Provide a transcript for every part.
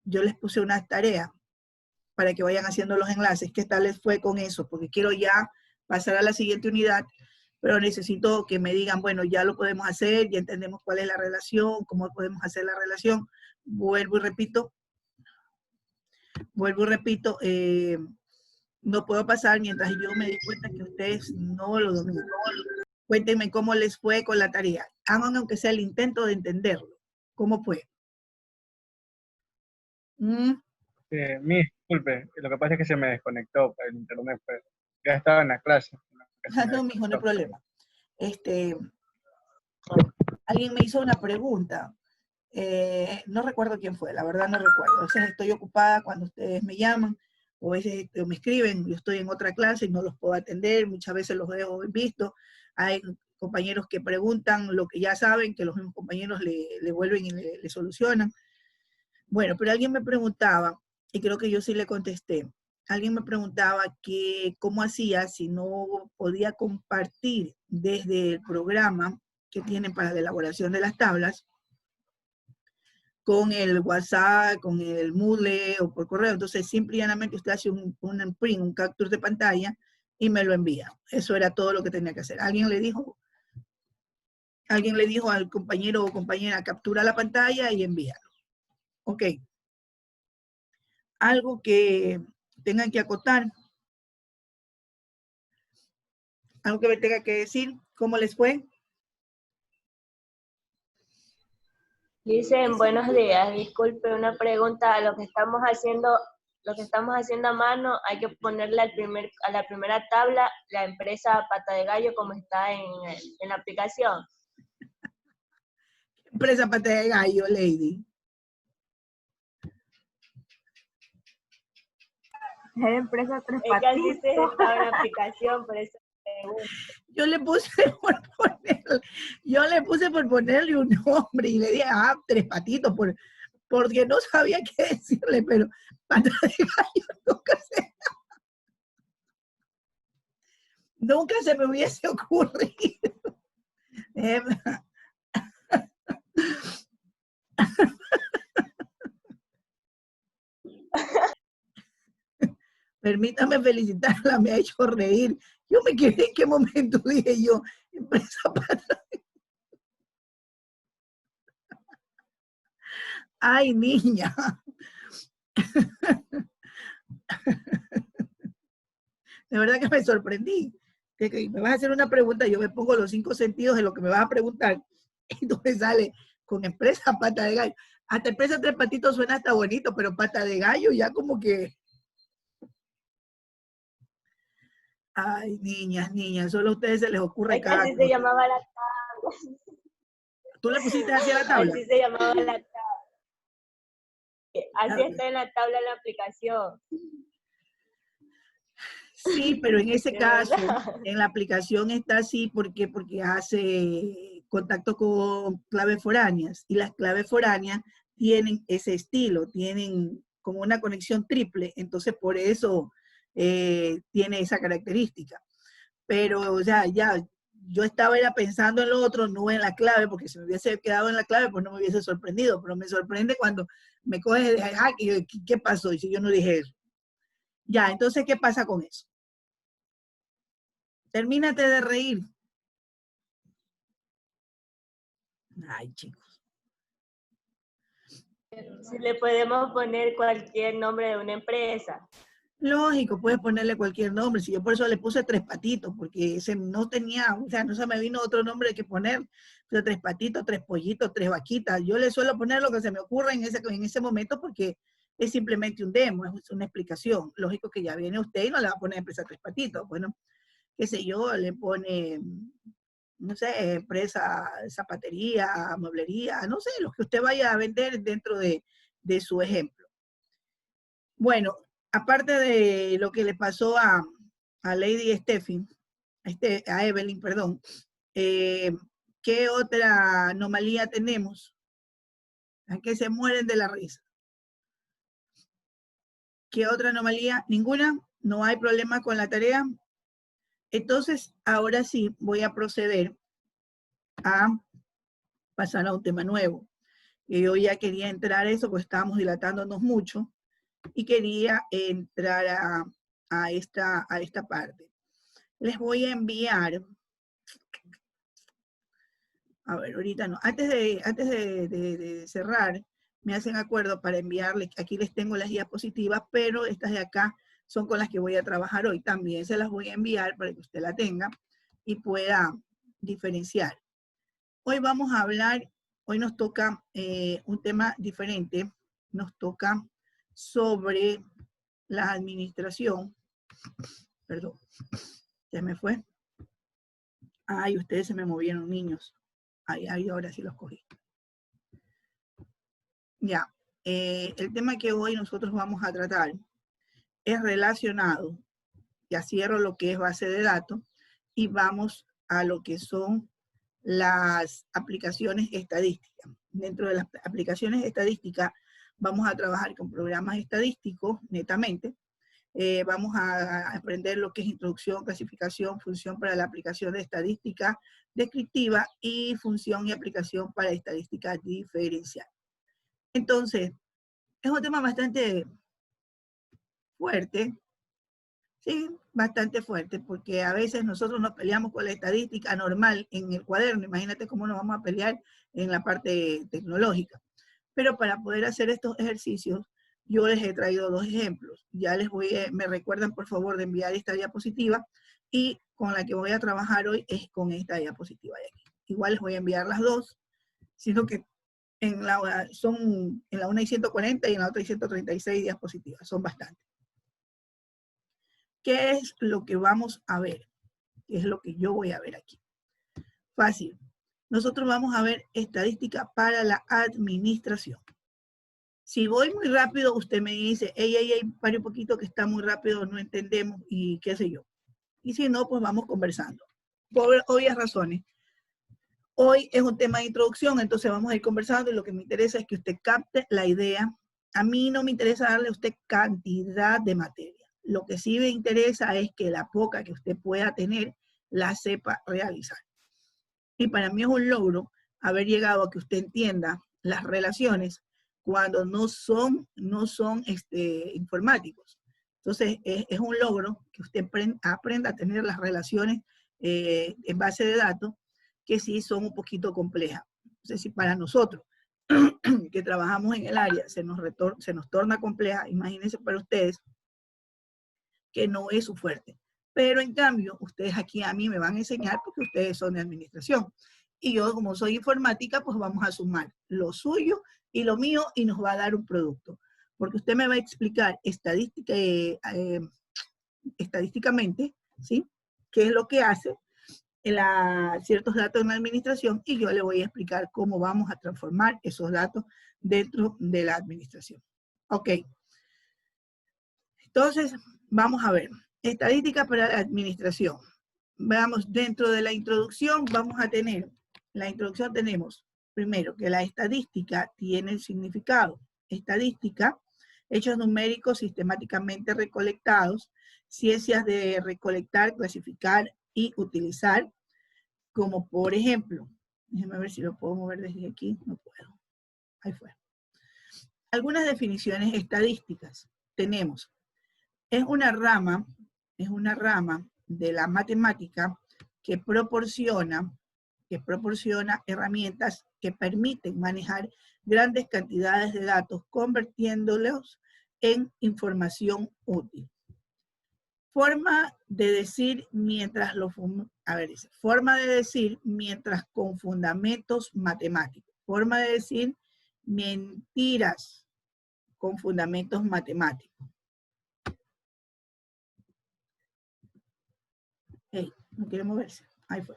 yo les puse unas tareas para que vayan haciendo los enlaces. ¿Qué tal les fue con eso? Porque quiero ya pasar a la siguiente unidad, pero necesito que me digan, bueno, ya lo podemos hacer, ya entendemos cuál es la relación, cómo podemos hacer la relación. Vuelvo y repito, no puedo pasar mientras yo me di cuenta que ustedes no lo dominan. Cuéntenme cómo les fue con la tarea. Hagan aunque sea el intento de entenderlo. ¿Cómo fue? Disculpe, lo que pasa es que se me desconectó el internet, pero ya estaba en la clase. No, mijo, no hay problema. Alguien me hizo una pregunta. No recuerdo quién fue, la verdad no recuerdo. A veces estoy ocupada cuando ustedes me llaman, o a veces me escriben, yo estoy en otra clase y no los puedo atender, muchas veces los dejo en visto. Hay compañeros que preguntan lo que ya saben, que los mismos compañeros le vuelven y le solucionan. Bueno, pero alguien me preguntaba, y creo que yo sí le contesté, alguien me preguntaba que cómo hacía si no podía compartir desde el programa que tienen para la elaboración de las tablas, con el WhatsApp, con el Moodle o por correo. Entonces, simple y llanamente usted hace un print, un capture de pantalla y me lo envía. Eso era todo lo que tenía que hacer. Alguien le dijo al compañero o compañera, captura la pantalla y envíalo. Ok. Algo que tengan que acotar. Algo que me tenga que decir. ¿Cómo les fue? Dicen, buenos días, disculpe una pregunta, lo que estamos haciendo a mano, hay que ponerle a la primera tabla la empresa Pata de Gallo como está en la aplicación. Empresa Pata de Gallo, Lady. Es empresa Tres Patitos. Es que así se está en la aplicación, por eso pregunto. Yo le puse por ponerle un nombre y le dije, Tres Patitos, porque no sabía qué decirle, pero Pata de Gallo nunca se me hubiese ocurrido. Permítame felicitarla, me ha hecho reír. Yo me quedé en qué momento dije yo, empresa Pata. Ay, niña. De verdad que me sorprendí. Que me vas a hacer una pregunta, yo me pongo los 5 sentidos de lo que me vas a preguntar. Y tú me sales con empresa Pata de Gallo. Hasta empresa Tres Patitos suena hasta bonito, pero Pata de Gallo ya como que... Ay, niñas, solo a ustedes se les ocurre cada Así cosa. se llamaba la tabla. ¿Tú le pusiste así a la tabla? Así se llamaba la tabla. Así está en la tabla de la aplicación. Sí, pero en ese caso, en la aplicación está así porque hace contacto con claves foráneas, y las claves foráneas tienen ese estilo, tienen como una conexión triple, entonces por eso tiene esa característica. Pero o sea, ya yo estaba pensando en lo otro, no en la clave, porque si me hubiese quedado en la clave, pues no me hubiese sorprendido, pero me sorprende cuando me coge de, ¿qué pasó? Y si yo no dije eso. Ya, entonces, ¿qué pasa con eso? Termínate de reír. Ay, chicos. Si le podemos poner cualquier nombre de una empresa. Lógico, puedes ponerle cualquier nombre. Si yo por eso le puse Tres Patitos, porque no tenía, o sea, no se me vino otro nombre que poner. Pero Tres Patitos, Tres Pollitos, Tres Vaquitas. Yo le suelo poner lo que se me ocurra en ese momento porque es simplemente un demo, es una explicación. Lógico que ya viene usted y no le va a poner empresa Tres Patitos. Bueno, qué sé yo, le pone, no sé, empresa, zapatería, mueblería, no sé, lo que usted vaya a vender dentro de su ejemplo. Bueno, aparte de lo que le pasó a Lady Steffi, a Evelyn, perdón, ¿qué otra anomalía tenemos? ¿A qué se mueren de la risa? ¿Qué otra anomalía? ¿Ninguna? ¿No hay problema con la tarea? Entonces, ahora sí voy a proceder a pasar a un tema nuevo. que yo ya quería entrar a eso, pues estábamos dilatándonos mucho, y quería entrar a esta parte. Les voy a enviar, a ver, ahorita no, antes de cerrar, me hacen acuerdo para enviarles, aquí les tengo las diapositivas, pero estas de acá son con las que voy a trabajar hoy. También se las voy a enviar para que usted la tenga y pueda diferenciar. Hoy vamos a hablar, hoy nos toca un tema diferente, nos toca sobre la administración, perdón, ya me fue. Ay, ustedes se me movieron, niños. Ay, ahora sí los cogí. Ya, el tema que hoy nosotros vamos a tratar es relacionado, ya cierro lo que es base de datos, y vamos a lo que son las aplicaciones estadísticas. Dentro de las aplicaciones estadísticas vamos a trabajar con programas estadísticos, netamente. Vamos a aprender lo que es introducción, clasificación, función para la aplicación de estadística descriptiva y función y aplicación para estadística diferencial. Entonces, es un tema bastante fuerte, sí, bastante fuerte, porque a veces nosotros nos peleamos con la estadística normal en el cuaderno. Imagínate cómo nos vamos a pelear en la parte tecnológica. Pero para poder hacer estos ejercicios, yo les he traído dos ejemplos. Ya les me recuerdan por favor de enviar esta diapositiva, y con la que voy a trabajar hoy es con esta diapositiva de aquí. Igual les voy a enviar las dos, sino que son en la una hay 140 y en la otra hay 136 diapositivas, son bastantes. ¿Qué es lo que vamos a ver? ¿Qué es lo que yo voy a ver aquí? Fácil. Nosotros vamos a ver estadística para la administración. Si voy muy rápido, usted me dice, ey, pare un poquito que está muy rápido, no entendemos y qué sé yo. Y si no, pues vamos conversando. Por obvias razones. Hoy es un tema de introducción, entonces vamos a ir conversando y lo que me interesa es que usted capte la idea. A mí no me interesa darle a usted cantidad de materia. Lo que sí me interesa es que la poca que usted pueda tener la sepa realizar. Y para mí es un logro haber llegado a que usted entienda las relaciones cuando no son informáticos. Entonces es un logro que usted aprenda a tener las relaciones en base de datos, que sí son un poquito complejas. Entonces, si para nosotros que trabajamos en el área se nos torna compleja, imagínense para ustedes que no es su fuerte. Pero en cambio, ustedes aquí a mí me van a enseñar porque ustedes son de administración. Y yo, como soy informática, pues vamos a sumar lo suyo y lo mío y nos va a dar un producto. Porque usted me va a explicar estadísticamente, ¿sí? ¿Qué es lo que hace ciertos datos en la administración? Y yo le voy a explicar cómo vamos a transformar esos datos dentro de la administración. Ok. Entonces, vamos a ver. Estadística para la administración. Veamos, dentro de la introducción vamos a tener, la introducción tenemos, primero, que la estadística tiene el significado. Estadística, hechos numéricos sistemáticamente recolectados, ciencias de recolectar, clasificar y utilizar, como por ejemplo, déjenme ver si lo puedo mover desde aquí, no puedo. Ahí fue. Algunas definiciones estadísticas. Tenemos, es una rama de la matemática que proporciona herramientas que permiten manejar grandes cantidades de datos, convirtiéndolos en información útil. Forma de decir mientras con fundamentos matemáticos. Forma de decir mentiras con fundamentos matemáticos. Hey, no quiere moverse. Ahí fue.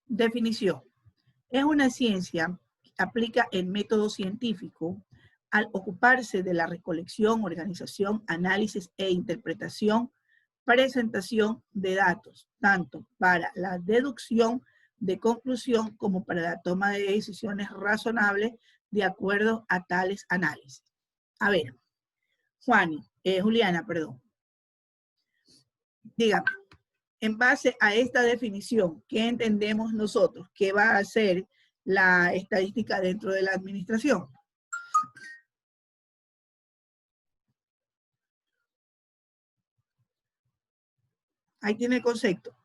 Definición. Es una ciencia que aplica el método científico al ocuparse de la recolección, organización, análisis e interpretación, presentación de datos, tanto para la deducción de conclusión como para la toma de decisiones razonables de acuerdo a tales análisis. A ver, Juliana, perdón. Dígame, en base a esta definición, ¿qué entendemos nosotros? ¿Qué va a hacer la estadística dentro de la administración. Ahí tiene el concepto.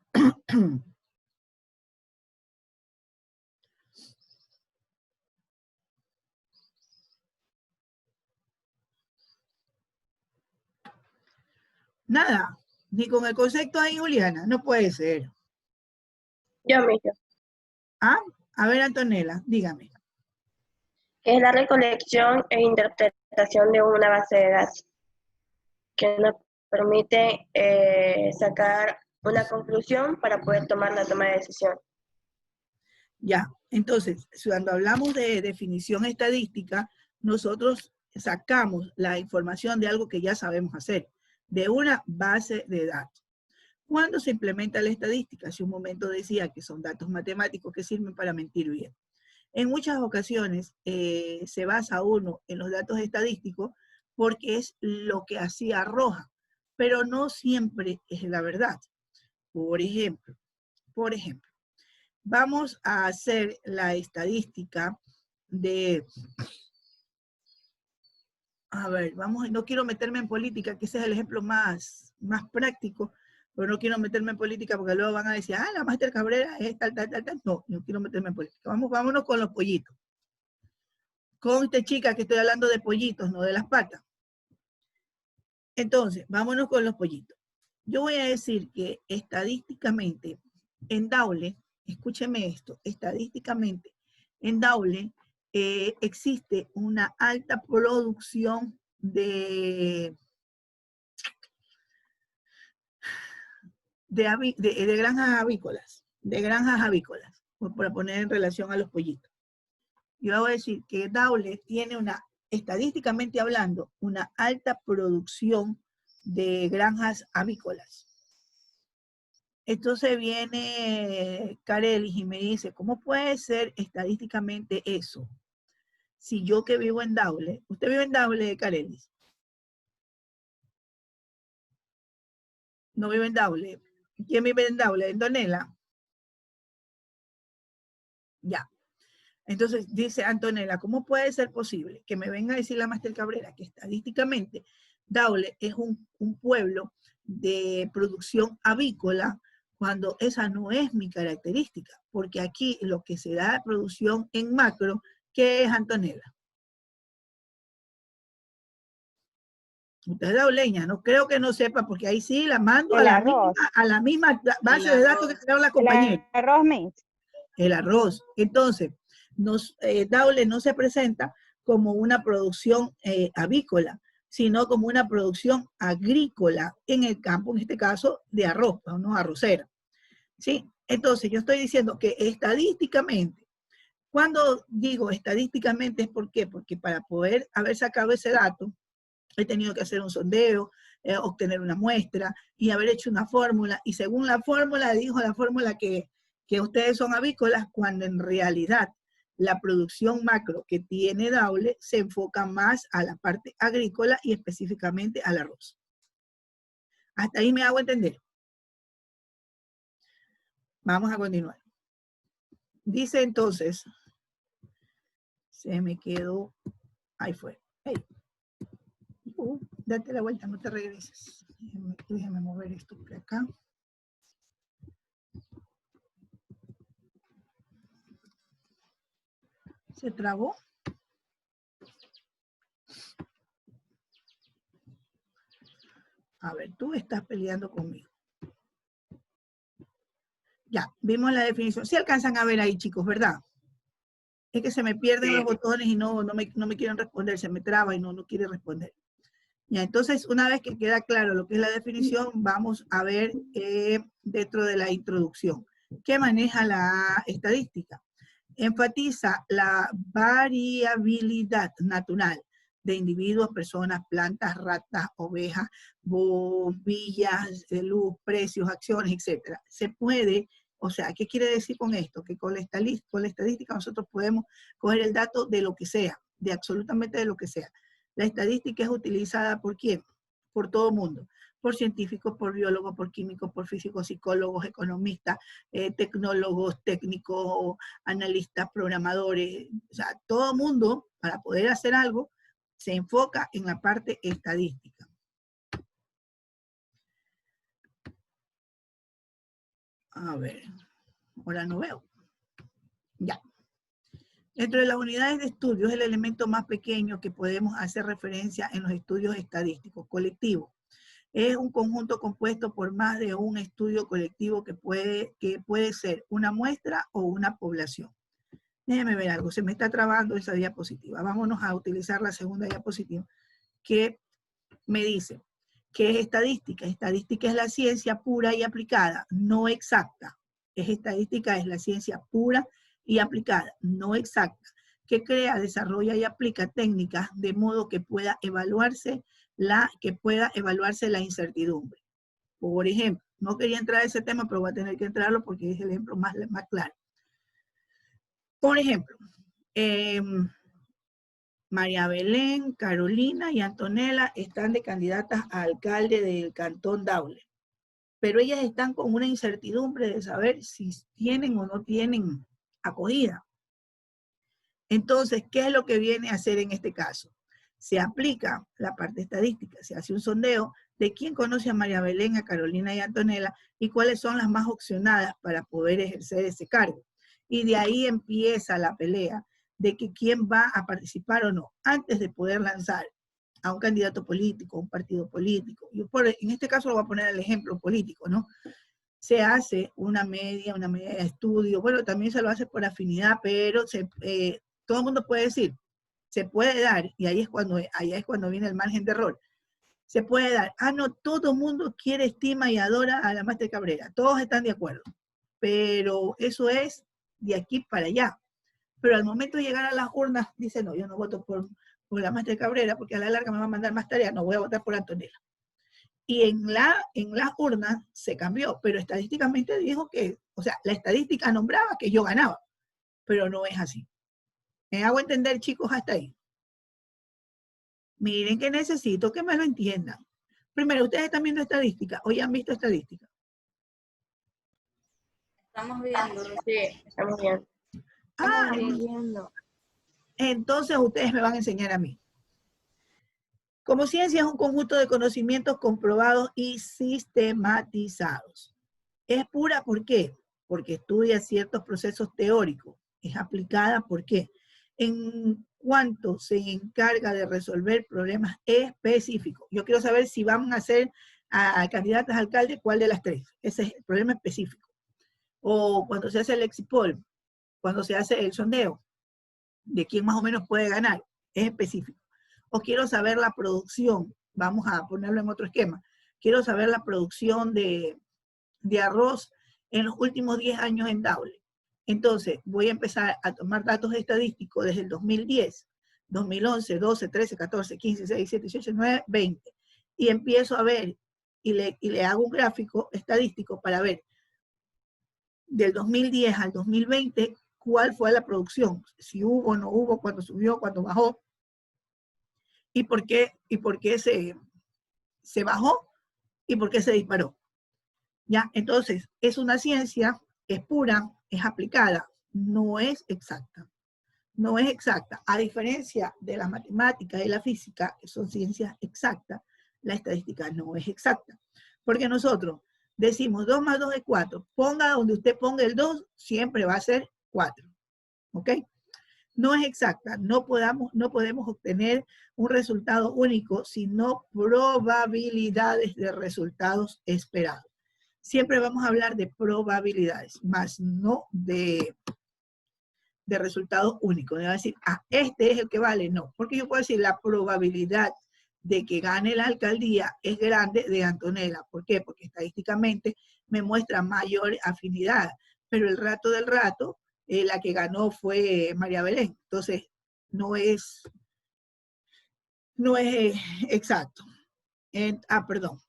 Nada, ni con el concepto ahí, Juliana, no puede ser. Yo mismo. ¿Ah? A ver, Antonella, dígame. Es la recolección e interpretación de una base de datos que nos permite sacar una conclusión para poder tomar la toma de decisión. Ya, entonces, cuando hablamos de definición estadística, nosotros sacamos la información de algo que ya sabemos hacer, de una base de datos. ¿Cuándo se implementa la estadística? Hace un momento decía que son datos matemáticos que sirven para mentir bien. En muchas ocasiones se basa uno en los datos estadísticos porque es lo que así arroja, pero no siempre es la verdad. Por ejemplo, vamos a hacer la estadística de, a ver, no quiero meterme en política, que ese es el ejemplo más práctico, pero no quiero meterme en política porque luego van a decir, la Máster Cabrera es tal. No, no quiero meterme en política. Vámonos con los pollitos. Conste, chica, que estoy hablando de pollitos, no de las patas. Entonces, vámonos con los pollitos. Yo voy a decir que estadísticamente, en Daule, escúcheme esto, estadísticamente, en Daule existe una alta producción de granjas avícolas, para poner en relación a los pollitos. Yo voy a decir que Daule tiene estadísticamente hablando, una alta producción de granjas avícolas. Entonces viene Carelis y me dice, ¿cómo puede ser estadísticamente eso? Si yo que vivo en Daule, ¿usted vive en Daule, Carelis? No vive en Daule. ¿Quién vive en Daule? ¿En Donela? Ya. Entonces dice Antonella, ¿cómo puede ser posible que me venga a decir la Máster Cabrera que estadísticamente Daule es un pueblo de producción avícola cuando esa no es mi característica? Porque aquí lo que se da de producción en macro, ¿qué es, Antonella? Usted es dauleña, no creo que no sepa, porque ahí sí la mando a la misma base de datos que tenemos la compañera. El arroz mix. El arroz. Entonces, Daule no se presenta como una producción avícola, sino como una producción agrícola en el campo, en este caso, de arroz, no arrocera. ¿Sí? Entonces, yo estoy diciendo que estadísticamente, cuando digo estadísticamente es ¿por qué? Porque para poder haber sacado ese dato, he tenido que hacer un sondeo, obtener una muestra y haber hecho una fórmula, y según la fórmula, dijo la fórmula que ustedes son avícolas, cuando en realidad la producción macro que tiene Daule se enfoca más a la parte agrícola y específicamente al arroz. Hasta ahí me hago entender. Vamos a continuar. Dice entonces, se me quedó, ahí fue. Hey. Date la vuelta, no te regreses. Déjame mover esto por acá. ¿Se trabó? A ver, tú estás peleando conmigo. Ya, vimos la definición. Sí alcanzan a ver ahí, chicos, ¿verdad? Es que se me pierden los botones y no me quieren responder, se me traba y no quiere responder. Ya, entonces, una vez que queda claro lo que es la definición, vamos a ver dentro de la introducción. ¿Qué maneja la estadística? Enfatiza la variabilidad natural de individuos, personas, plantas, ratas, ovejas, bombillas de luz, precios, acciones, etc. Se puede, o sea, ¿qué quiere decir con esto? Que con la estadística nosotros podemos coger el dato de lo que sea, de absolutamente de lo que sea. La estadística es utilizada ¿por quién? Por todo el mundo. por científicos, por biólogos, por químicos, por físicos, psicólogos, economistas, tecnólogos, técnicos, analistas, programadores. O sea, todo mundo, para poder hacer algo, se enfoca en la parte estadística. A ver, ahora no veo. Ya. Dentro de las unidades de estudio es el elemento más pequeño que podemos hacer referencia en los estudios estadísticos colectivos. Es un conjunto compuesto por más de un estudio colectivo que puede ser una muestra o una población. Déjenme ver algo, se me está trabando esa diapositiva. Vámonos a utilizar la segunda diapositiva que me dice que es estadística. Estadística es la ciencia pura y aplicada, no exacta. Estadística es la ciencia pura y aplicada, no exacta, que crea, desarrolla y aplica técnicas de modo que pueda evaluarse la incertidumbre. Por ejemplo, no quería entrar a ese tema, pero voy a tener que entrarlo porque es el ejemplo más claro. Por ejemplo, María Belén, Carolina y Antonella están de candidatas a alcalde del Cantón Daule, pero ellas están con una incertidumbre de saber si tienen o no tienen acogida. Entonces, ¿qué es lo que viene a hacer en este caso? Se aplica la parte estadística, se hace un sondeo de quién conoce a María Belén, a Carolina y a Antonella y cuáles son las más opcionadas para poder ejercer ese cargo. Y de ahí empieza la pelea de que quién va a participar o no, antes de poder lanzar a un candidato político, un partido político. Yo en este caso lo voy a poner el ejemplo político, ¿no? Se hace una media de estudio, bueno, también se lo hace por afinidad, pero todo el mundo puede decir, se puede dar, y ahí es cuando viene el margen de error, se puede dar, no, todo el mundo quiere, estima y adora a la Maestra Cabrera, todos están de acuerdo, pero eso es de aquí para allá. Pero al momento de llegar a las urnas, dice, no, yo no voto por la Maestra Cabrera, porque a la larga me va a mandar más tareas, no voy a votar por Antonella. Y en las urnas se cambió, pero estadísticamente dijo que, o sea, la estadística nombraba que yo ganaba, pero no es así. ¿Me hago entender, chicos, hasta ahí? Miren que necesito que me lo entiendan. Primero, ¿ustedes están viendo estadística o ya han visto estadística? Estamos viendo. Sí, estamos bien. Estamos viendo. Entonces ustedes me van a enseñar a mí. Como ciencia es un conjunto de conocimientos comprobados y sistematizados. Es pura, ¿por qué? Porque estudia ciertos procesos teóricos. Es aplicada, ¿por qué? En cuanto se encarga de resolver problemas específicos. Yo quiero saber si van a ser a candidatas a alcalde, ¿cuál de las tres? Ese es el problema específico. O cuando se hace el exit poll, cuando se hace el sondeo, de quién más o menos puede ganar, es específico. O quiero saber la producción, vamos a ponerlo en otro esquema, quiero saber la producción de arroz en los últimos 10 años en Daule. Entonces, voy a empezar a tomar datos estadísticos desde el 2010, 2011, 12, 13, 14, 15, 16, 17, 18, 19, 20. Y empiezo a ver y le hago un gráfico estadístico para ver del 2010 al 2020 cuál fue la producción, si hubo o no hubo, cuándo subió, cuándo bajó, y por qué se bajó y por qué se disparó. ¿Ya? Entonces, es una ciencia, es pura, es aplicada, no es exacta. No es exacta. A diferencia de la matemática y la física, que son ciencias exactas, la estadística no es exacta. Porque nosotros decimos 2 más 2 es 4. Ponga donde usted ponga el 2, siempre va a ser 4. ¿Ok? No es exacta. No podemos obtener un resultado único, sino probabilidades de resultados esperados. Siempre vamos a hablar de probabilidades, más no de resultados únicos. No va a decir, este es el que vale. No, porque yo puedo decir la probabilidad de que gane la alcaldía es grande de Antonella. ¿Por qué? Porque estadísticamente me muestra mayor afinidad, pero el rato del rato, la que ganó fue María Belén. Entonces, no es exacto. Perdón.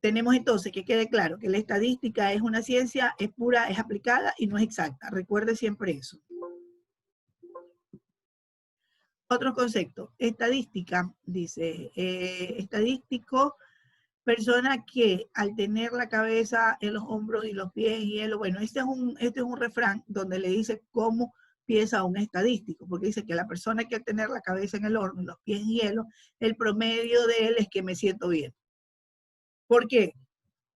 Tenemos entonces que quede claro que la estadística es una ciencia, es pura, es aplicada y no es exacta. Recuerde siempre eso. Otro concepto, estadística, dice, estadístico, Persona que al tener la cabeza en los hombros y los pies en hielo, bueno, este es un refrán donde le dice cómo piensa un estadístico, porque dice que la persona que al tener la cabeza en el horno y los pies en hielo, el promedio de él es que me siento bien. ¿Por qué?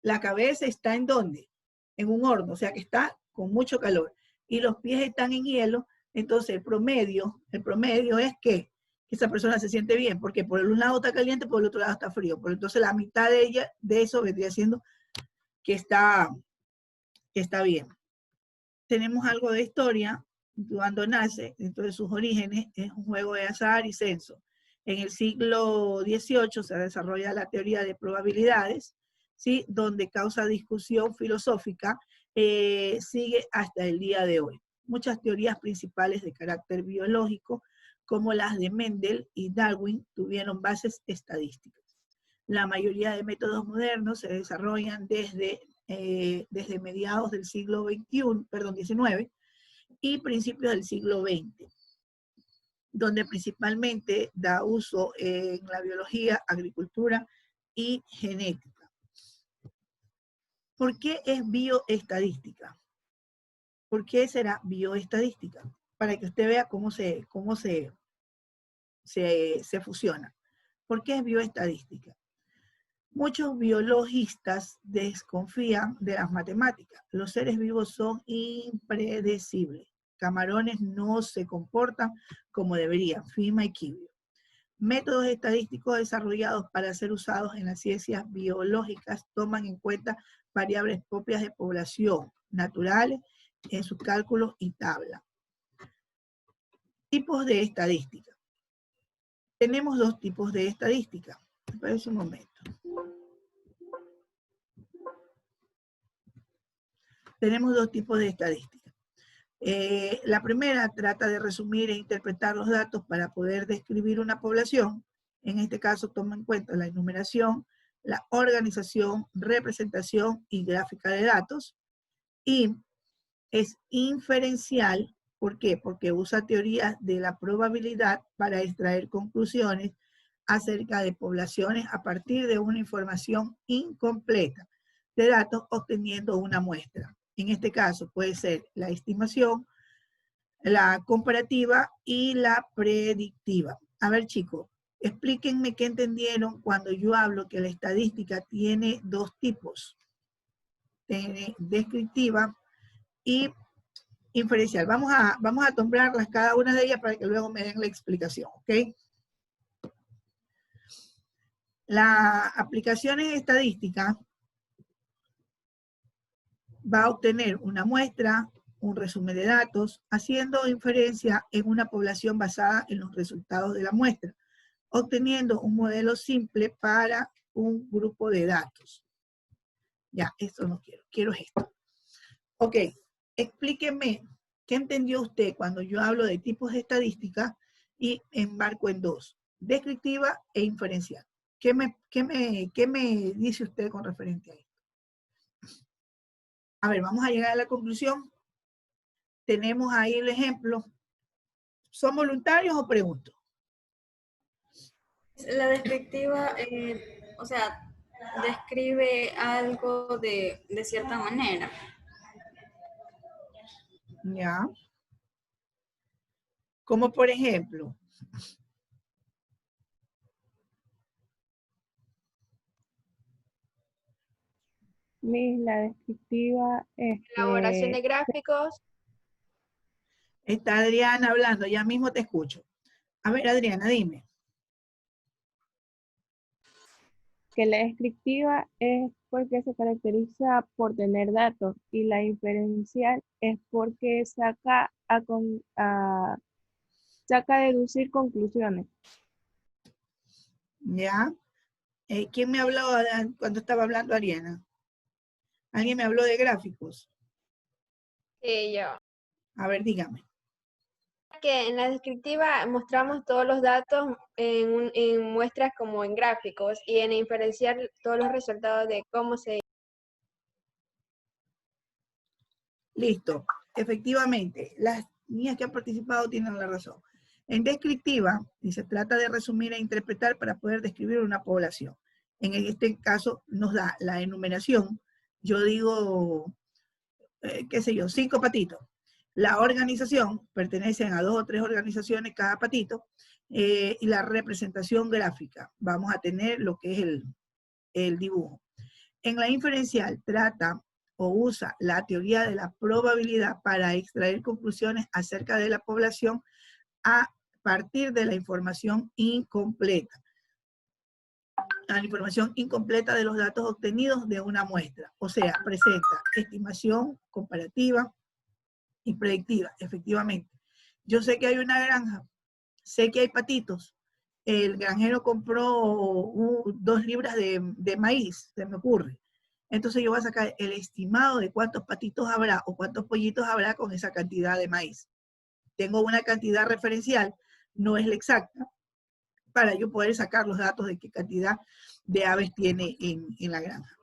La cabeza está ¿en dónde? En un horno, o sea que está con mucho calor, y los pies están en hielo, entonces el promedio es que esa persona se siente bien, porque por un lado está caliente, por el otro lado está frío, pero entonces la mitad de eso vendría siendo que está bien. Tenemos algo de historia. Cuando nace, dentro de sus orígenes, es un juego de azar y censo. En el siglo XVIII se desarrolla la teoría de probabilidades, ¿sí? Donde causa discusión filosófica, sigue hasta el día de hoy. Muchas teorías principales de carácter biológico, como las de Mendel y Darwin, tuvieron bases estadísticas. La mayoría de métodos modernos se desarrollan desde mediados del siglo XIX y principios del siglo XX, donde principalmente da uso en la biología, agricultura y genética. ¿Por qué es bioestadística? ¿Por qué será bioestadística? Para que usted vea cómo se fusiona. ¿Por qué es bioestadística? Muchos biologistas desconfían de las matemáticas. Los seres vivos son impredecibles. Camarones no se comportan como deberían. Firma equilibrio. Métodos estadísticos desarrollados para ser usados en las ciencias biológicas toman en cuenta variables propias de población, naturales, en sus cálculos y tabla. Tipos de estadística. Tenemos dos tipos de estadística. Espera un momento. Tenemos dos tipos de estadística. La primera trata de resumir e interpretar los datos para poder describir una población. En este caso toma en cuenta la enumeración, la organización, representación y gráfica de datos. Y es inferencial. ¿Por qué? Porque usa teorías de la probabilidad para extraer conclusiones acerca de poblaciones a partir de una información incompleta de datos obteniendo una muestra. En este caso puede ser la estimación, la comparativa y la predictiva. A ver, chicos, explíquenme qué entendieron cuando yo hablo que la estadística tiene dos tipos. Tiene descriptiva y inferencial. Vamos a nombrarlas cada una de ellas para que luego me den la explicación, ¿ok? La aplicación en estadística va a obtener una muestra, un resumen de datos, haciendo inferencia en una población basada en los resultados de la muestra, obteniendo un modelo simple para un grupo de datos. Ya, esto no quiero, quiero esto. Ok, explíqueme, ¿qué entendió usted cuando yo hablo de tipos de estadística y embarco en dos? Descriptiva e inferencial. ¿Qué me dice usted con referente a esto? A ver, vamos a llegar a la conclusión. Tenemos ahí el ejemplo. ¿Son voluntarios o pregunto? La descriptiva, o sea, describe algo de cierta manera. Ya. Como por ejemplo. La descriptiva, Elaboración de gráficos. Está Adriana hablando, ya mismo te escucho. A ver, Adriana, dime. que la descriptiva es porque se caracteriza por tener datos y la inferencial es porque saca a deducir conclusiones. Ya. ¿Quién me habló cuando estaba hablando Ariana? ¿Alguien me habló de gráficos? Sí, yo. A ver, dígame. Que en la descriptiva mostramos todos los datos en muestras como en gráficos y en inferenciar todos los resultados de cómo se... Listo. Efectivamente, las niñas que han participado tienen la razón. En descriptiva, y se trata de resumir e interpretar para poder describir una población. En este caso nos da la enumeración. Yo digo, qué sé yo, 5 patitos. La organización, pertenecen a 2 o 3 organizaciones cada patito, y la representación gráfica. Vamos a tener lo que es el dibujo. En la inferencial trata o usa la teoría de la probabilidad para extraer conclusiones acerca de la población a partir de la información incompleta. La información incompleta de los datos obtenidos de una muestra. O sea, presenta estimación comparativa y predictiva, efectivamente. Yo sé que hay una granja, sé que hay patitos. El granjero compró 2 libras de maíz, se me ocurre. Entonces yo voy a sacar el estimado de cuántos patitos habrá o cuántos pollitos habrá con esa cantidad de maíz. Tengo una cantidad referencial, no es la exacta, para yo poder sacar los datos de qué cantidad de aves tiene en la granja.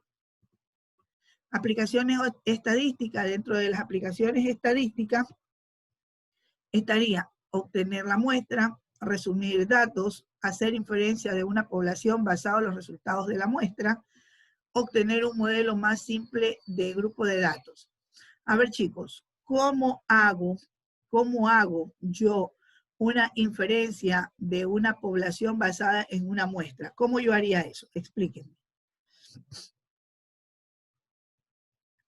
Aplicaciones estadísticas. Dentro de las aplicaciones estadísticas estaría obtener la muestra, resumir datos, hacer inferencia de una población basado en los resultados de la muestra, obtener un modelo más simple de grupo de datos. A ver, chicos, ¿cómo hago yo una inferencia de una población basada en una muestra? ¿Cómo yo haría eso? Explíquenme.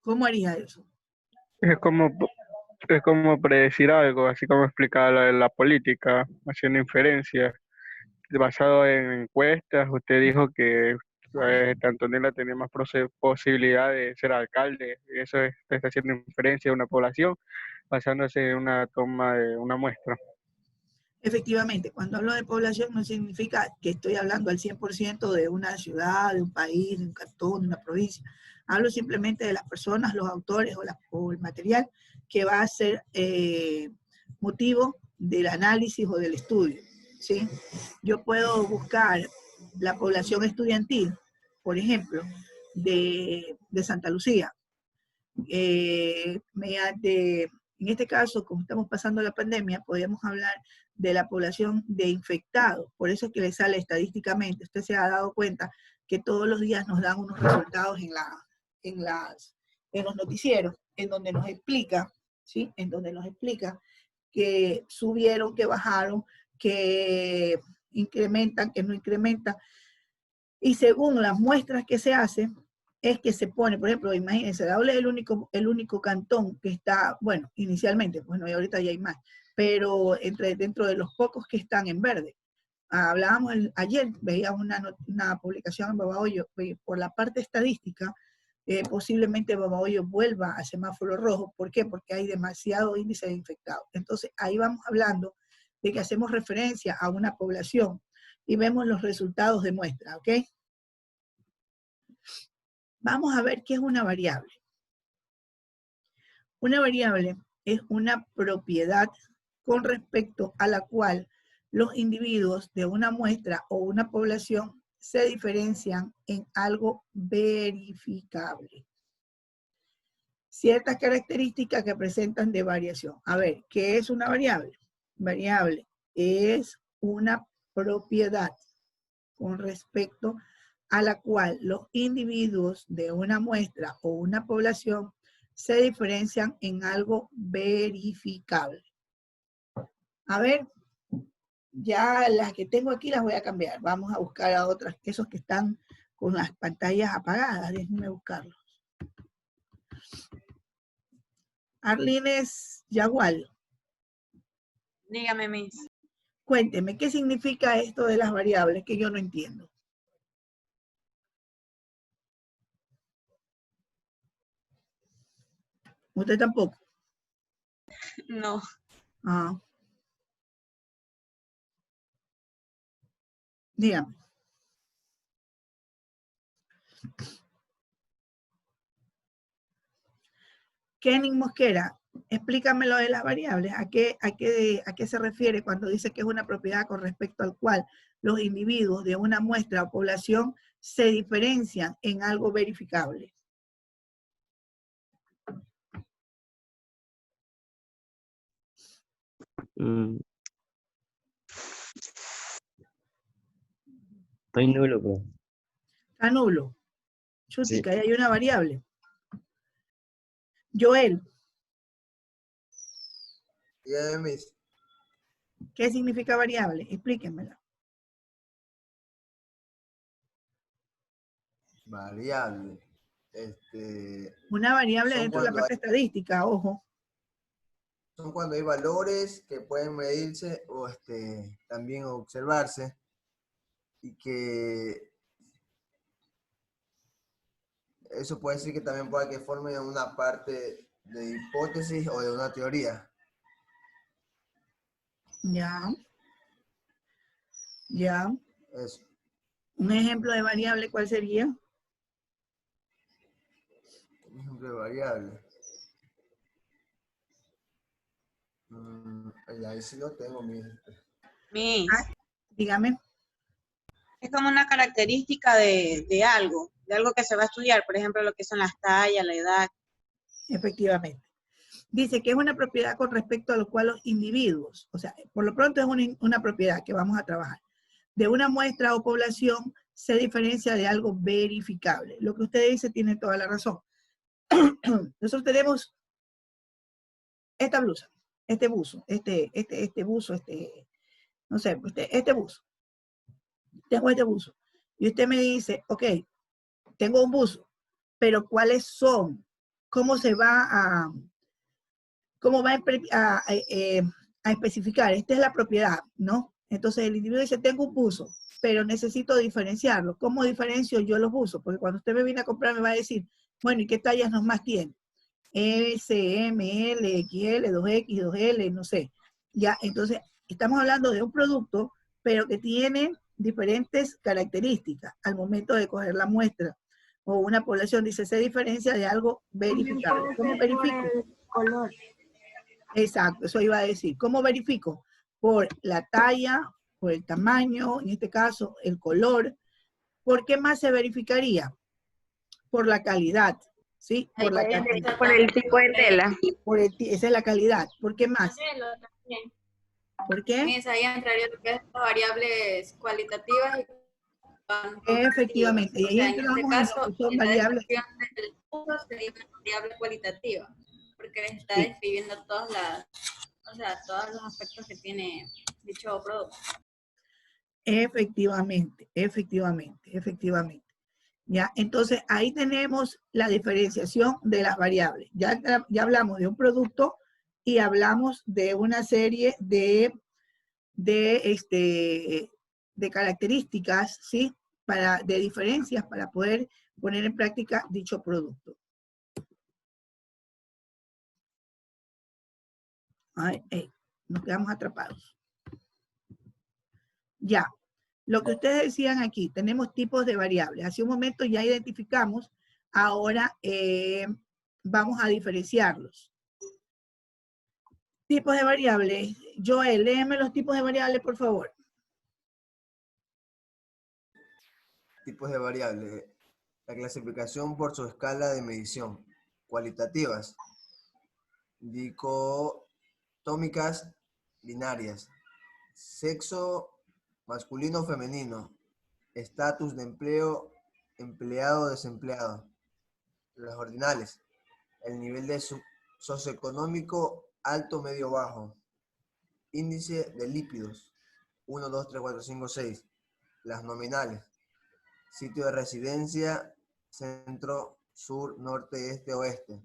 ¿Cómo haría eso? Es como predecir algo, así como explicar la política, haciendo inferencias. Basado en encuestas, usted dijo que Antonella tenía más posibilidad de ser alcalde. Eso está haciendo inferencia de una población basándose en una toma de una muestra. Efectivamente, cuando hablo de población no significa que estoy hablando al 100% de una ciudad, de un país, de un cantón, de una provincia. Hablo simplemente de las personas, los autores o el material que va a ser motivo del análisis o del estudio, ¿sí? Yo puedo buscar la población estudiantil, por ejemplo, de Santa Lucía, mediante, en este caso, como estamos pasando la pandemia, podemos hablar de la población de infectados. Por eso es que le sale estadísticamente. Usted se ha dado cuenta que todos los días nos dan unos resultados en los noticieros, en donde nos explica, ¿sí? En donde nos explica que subieron, que bajaron, que incrementan, que no incrementan. Y según las muestras que se hacen, es que se pone, por ejemplo, imagínense, Daule es el único cantón que está, bueno, inicialmente, bueno, y ahorita ya hay más, pero dentro de los pocos que están en verde. Hablábamos ayer, veíamos una publicación en Babahoyo, por la parte estadística, posiblemente Babahoyo vuelva a semáforo rojo. ¿Por qué? Porque hay demasiado índice de infectados. Entonces, ahí vamos hablando de que hacemos referencia a una población y vemos los resultados de muestra, ¿ok? Vamos a ver qué es una variable. Una variable es una propiedad con respecto a la cual los individuos de una muestra o una población se diferencian en algo verificable. Ciertas características que presentan de variación. A ver, ¿qué es una variable? Variable es una propiedad con respecto a la cual los individuos de una muestra o una población se diferencian en algo verificable. A ver, ya las que tengo aquí las voy a cambiar. Vamos a buscar a otras, esos que están con las pantallas apagadas. Déjenme buscarlos. Arlines Yagual. Dígame, Miss. Cuénteme, ¿qué significa esto de las variables que yo no entiendo? ¿Usted tampoco? No. Ah. Dígame. Kenny Mosquera, explícame lo de las variables. ¿A qué se refiere cuando dice que es una propiedad con respecto al cual los individuos de una muestra o población se diferencian en algo verificable? Estoy nulo, pero. Está nulo. Sí. Chutica, ahí hay una variable. Joel, Ya, Miss. ¿qué significa variable? Explíquenmela. Variable. Una variable Son dentro de la cuando parte estadística, ojo. Son cuando hay valores que pueden medirse o también observarse y que eso puede decir que también pueda que formen una parte de hipótesis o de una teoría. Ya. Ya. Eso. Un ejemplo de variable, ¿cuál sería? Un ejemplo de variable. Ahí sí lo tengo, Miss, Dígame. es como una característica de algo que se va a estudiar, por ejemplo, lo que son las tallas, la edad. Efectivamente. Dice que es una propiedad con respecto a lo cual los individuos, o sea, por lo pronto es una propiedad que vamos a trabajar, de una muestra o población se diferencia de algo verificable. Lo que usted dice tiene toda la razón. Nosotros tenemos esta blusa, este buzo, este buzo, no sé, este buzo. Tengo este buzo. Y usted me dice, ok, tengo un buzo, pero ¿cuáles son? ¿Cómo se va a a especificar? Esta es la propiedad, ¿no? Entonces el individuo dice, tengo un buzo, pero necesito diferenciarlo. ¿Cómo diferencio yo los buzos? Porque cuando usted me viene a comprar me va a decir, bueno, ¿y qué tallas nomás tiene? S, M, L, XL, 2X, 2L, no sé. Ya, entonces, estamos hablando de un producto, pero que tiene diferentes características al momento de coger la muestra. O una población dice, se diferencia de algo verificable. ¿Cómo verifico? Color. Exacto, eso iba a decir. ¿Cómo verifico? Por la talla, por el tamaño, en este caso, el color. ¿Por qué más se verificaría? Por la calidad, ¿sí? Por la cantidad. Por el tipo de tela. Esa es la calidad. ¿Por qué más? Modelo también. ¿Por qué? Miss, ahí entraría lo que es las variables cualitativas y cuantitativas. Efectivamente. Y O ahí sea, en este entramos en lo caso, que son la variables. descripción del uso sería una variable cualitativa, porque les está Sí. describiendo todos los aspectos que tiene dicho producto. Efectivamente, efectivamente, efectivamente. ¿Ya? Entonces, ahí tenemos la diferenciación de las variables. Ya hablamos de un producto y hablamos de una serie de características, ¿sí? De diferencias para poder poner en práctica dicho producto. Ay, nos quedamos atrapados. Ya. Lo que ustedes decían aquí, tenemos tipos de variables. Hace un momento ya identificamos, ahora vamos a diferenciarlos. Tipos de variables. Joel, léeme los tipos de variables, por favor. Tipos de variables. La clasificación por su escala de medición. Cualitativas. Dicotómicas binarias. Sexo masculino o femenino. Estatus de empleo, empleado o desempleado. Las ordinales. El nivel de socioeconómico alto, medio, bajo. Índice de lípidos. 1, 2, 3, 4, 5, 6. Las nominales. Sitio de residencia, centro, sur, norte, este, oeste.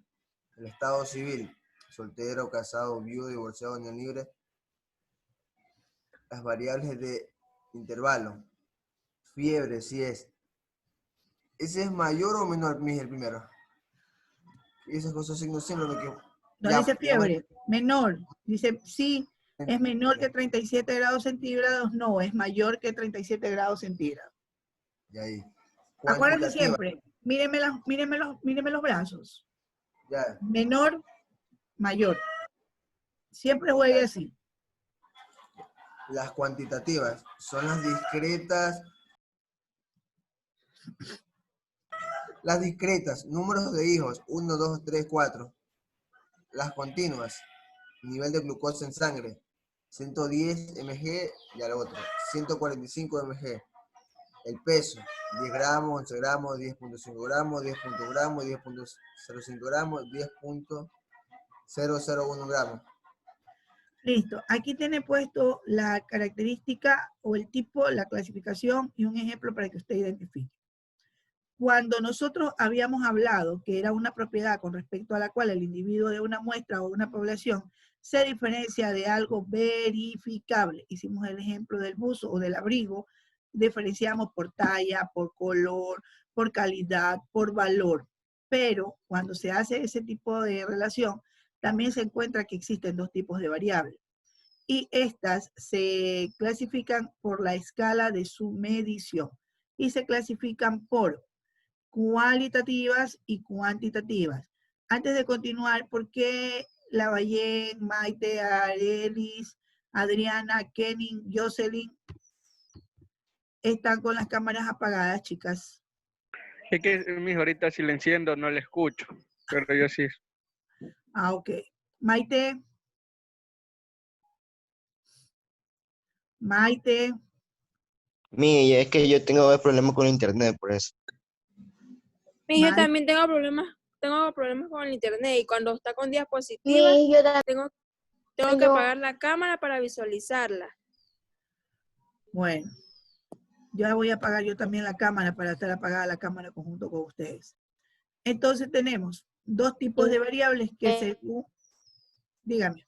El estado civil. Soltero, casado, viudo, divorciado, unión libre. Las variables de intervalo. Fiebre, si es. ¿Ese es mayor o menor, Miss, el primero? Y esas cosas signos siempre lo que... No dice fiebre, menor. Dice sí, es menor que 37 grados centígrados. No, es mayor que 37 grados centígrados. Y ahí. Acuérdense siempre, míreme los brazos. Ya. Menor, mayor. Siempre juegue así. Las cuantitativas son las discretas. Las discretas, números de hijos, 1, 2, 3, 4. Las continuas, nivel de glucosa en sangre, 110 mg y al otro, 145 mg. el peso, 10 gramos, 11 gramos, 10.5 gramos, 10 gramos, 10.05 gramos, 10.001 gramos. Listo. Aquí tiene puesto la característica o el tipo, la clasificación y un ejemplo para que usted identifique. Cuando nosotros habíamos hablado que era una propiedad con respecto a la cual el individuo de una muestra o una población se diferencia de algo verificable, hicimos el ejemplo del buzo o del abrigo, diferenciamos por talla, por color, por calidad, por valor. Pero cuando se hace ese tipo de relación, también se encuentra que existen dos tipos de variables. Y estas se clasifican por la escala de su medición. Y se clasifican por cualitativas y cuantitativas. Antes de continuar, ¿por qué Lavallén, Maite, Arelis, Adriana, Kenny, Jocelyn están con las cámaras apagadas, chicas? Es que, mijo, ahorita silenciando no le escucho, pero yo sí. Ah, ok. Maite. Maite. Mire, es que yo tengo problemas con el internet, por eso. Yo también tengo problemas con el internet y cuando está con diapositivas tengo que apagar la cámara para visualizarla. Bueno, ya voy a apagar yo también la cámara para estar apagada la cámara conjunto con ustedes. Entonces tenemos dos tipos de variables que según, dígame,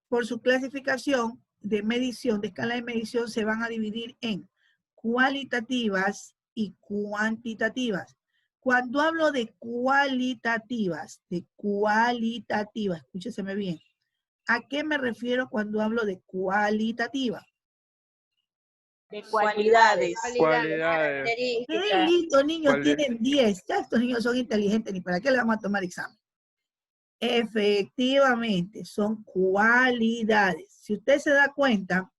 por su clasificación de medición, de escala de medición, se van a dividir en cualitativas y cuantitativas. Cuando hablo de cualitativas, escúcheseme bien, ¿a qué me refiero cuando hablo de cualitativa? De cualidades. Cualidades. ¡Qué lindo, niños! Tienen 10. Ya estos niños son inteligentes, ni para qué le vamos a tomar examen. Efectivamente, son cualidades. Si usted se da cuenta,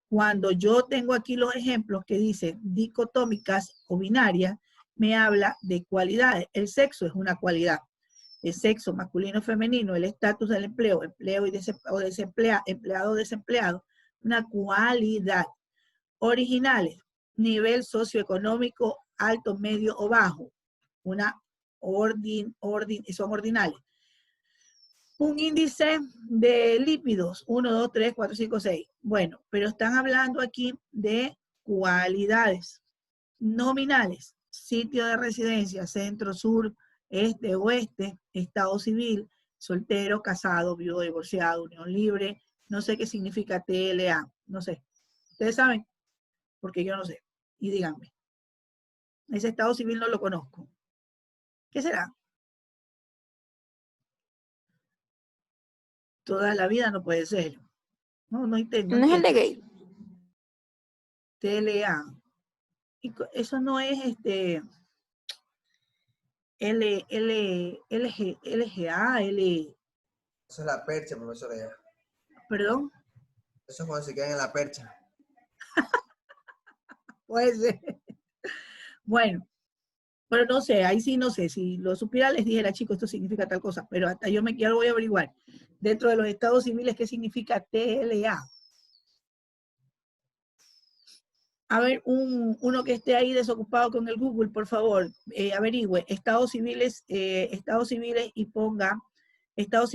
cuando yo tengo aquí los ejemplos que dicen dicotómicas o binarias, me habla de cualidades. El sexo es una cualidad. El sexo masculino o femenino, el estatus del empleo, empleo y desempleado, empleado o desempleado, una cualidad. Originales, nivel socioeconómico alto, medio o bajo, una son ordinales. Un índice de lípidos, 1, 2, 3, 4, 5, 6. Bueno, pero están hablando aquí de cualidades. Nominales, sitio de residencia, centro, sur, este, oeste, estado civil, soltero, casado, viudo, divorciado, unión libre, no sé qué significa TLA, no sé. ¿Ustedes saben? Porque yo no sé. Y díganme. Ese estado civil no lo conozco. ¿Qué será? Toda la vida no puede ser. No entiendo. ¿No es el de gay? TLA. Y eso no es LGA, Eso es la percha, profesora, ya. ¿Perdón? Eso es cuando se quedan en la percha. Puede ser. Bueno, pero no sé, ahí sí no sé. Si lo supiera les dijera, chicos, esto significa tal cosa, pero hasta yo voy a averiguar. Dentro de los estados civiles, ¿qué significa TLA? A ver, uno que esté ahí desocupado con el Google, por favor, averigüe estados civiles y ponga T.L.A.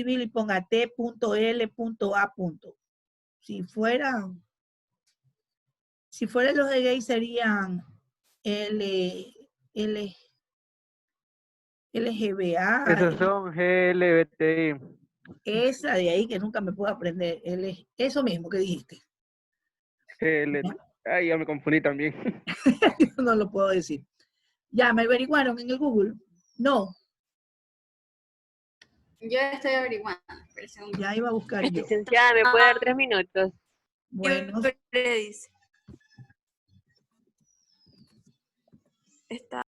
Si fuera los de gay serían LGBA. Esos son GLBTI. Esa de ahí que nunca me puedo aprender. Eso mismo que dijiste. Ay, ya me confundí también. No lo puedo decir. ¿Ya me averiguaron en el Google? No. Yo estoy averiguando. Ya iba a buscar yo. Licenciada, ¿me puede dar 3 minutos? Bueno. Dice. Está.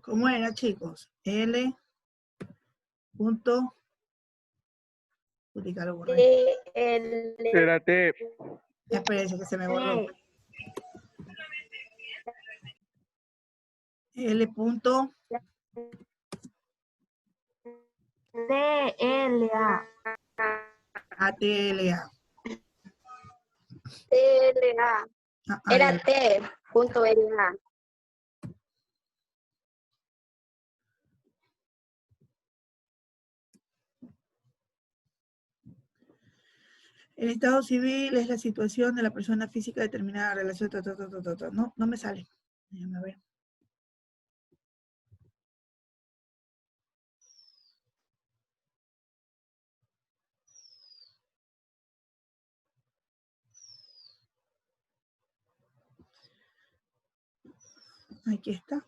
¿Cómo era, chicos? L. Punto. Espérate. Espérense que se me borró. L punto. TLA. ATLA. TLA. Era T.LA. El estado civil es la situación de la persona física determinada en relación. No, no me sale. Déjame ver. Aquí está.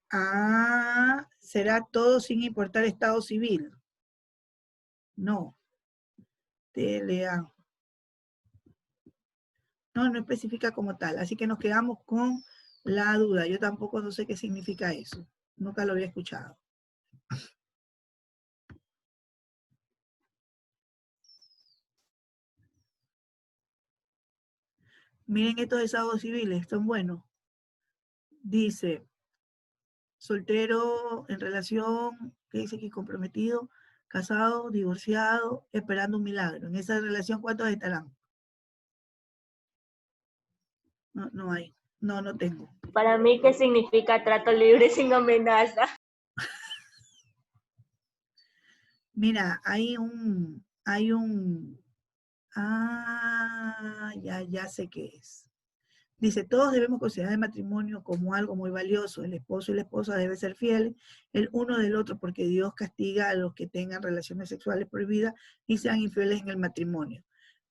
Ah, será todo sin importar estado civil. No. TLA. No, no especifica como tal. Así que nos quedamos con la duda. Yo tampoco no sé qué significa eso. Nunca lo había escuchado. Miren estos estados civiles, son buenos. Dice, soltero, en relación, ¿qué dice aquí? Comprometido, casado, divorciado, esperando un milagro. En esa relación, ¿cuántos estarán? No, no hay. No, no tengo. Para mí, ¿qué significa trato libre sin amenaza? Mira, ya sé qué es. Dice, todos debemos considerar el matrimonio como algo muy valioso. El esposo y la esposa deben ser fieles el uno del otro porque Dios castiga a los que tengan relaciones sexuales prohibidas y sean infieles en el matrimonio.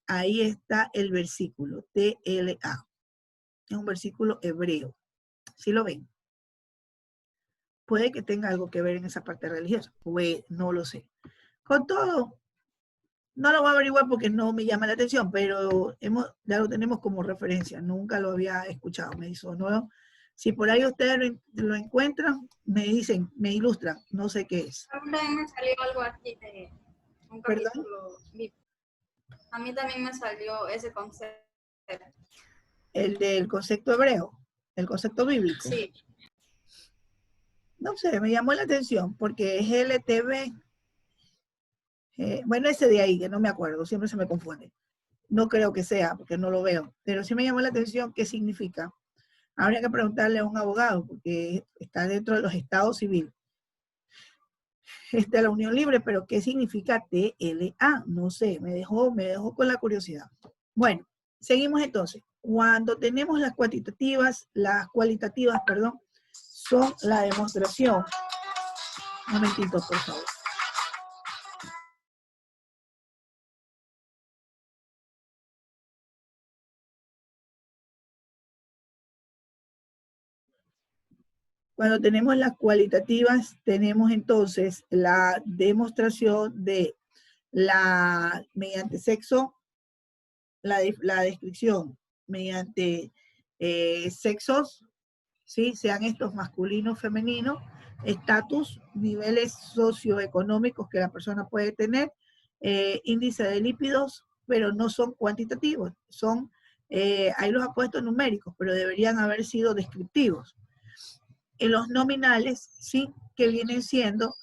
Ahí está el versículo, TLA. Es un versículo hebreo. ¿Sí lo ven? Puede que tenga algo que ver en esa parte religiosa. Pues no lo sé. Con todo, no lo voy a averiguar porque no me llama la atención, pero ya lo tenemos como referencia. Nunca lo había escuchado, me hizo nuevo. Si por ahí ustedes lo encuentran, me dicen, me ilustran, no sé qué es. A mí también me salió algo aquí de un capítulo. A mí también me salió ese concepto. El del concepto hebreo, el concepto bíblico. Sí. No sé, me llamó la atención porque es LTV. Bueno, ese de ahí, que no me acuerdo, siempre se me confunde. No creo que sea, porque no lo veo. Pero sí me llamó la atención qué significa. Habría que preguntarle a un abogado, porque está dentro de los estados civiles. Esta es la unión libre, pero ¿qué significa TLA? No sé, me dejó con la curiosidad. Bueno, seguimos entonces. Cuando tenemos las cualitativas, son la demostración. Un momentito, por favor. Cuando tenemos las cualitativas, tenemos entonces la demostración de mediante sexo, la descripción mediante sexos, ¿sí? Sean estos masculinos, femeninos, estatus, niveles socioeconómicos que la persona puede tener, índice de lípidos, pero no son cuantitativos, ahí los ha puesto numéricos, pero deberían haber sido descriptivos. En los nominales, sí, que vienen siendo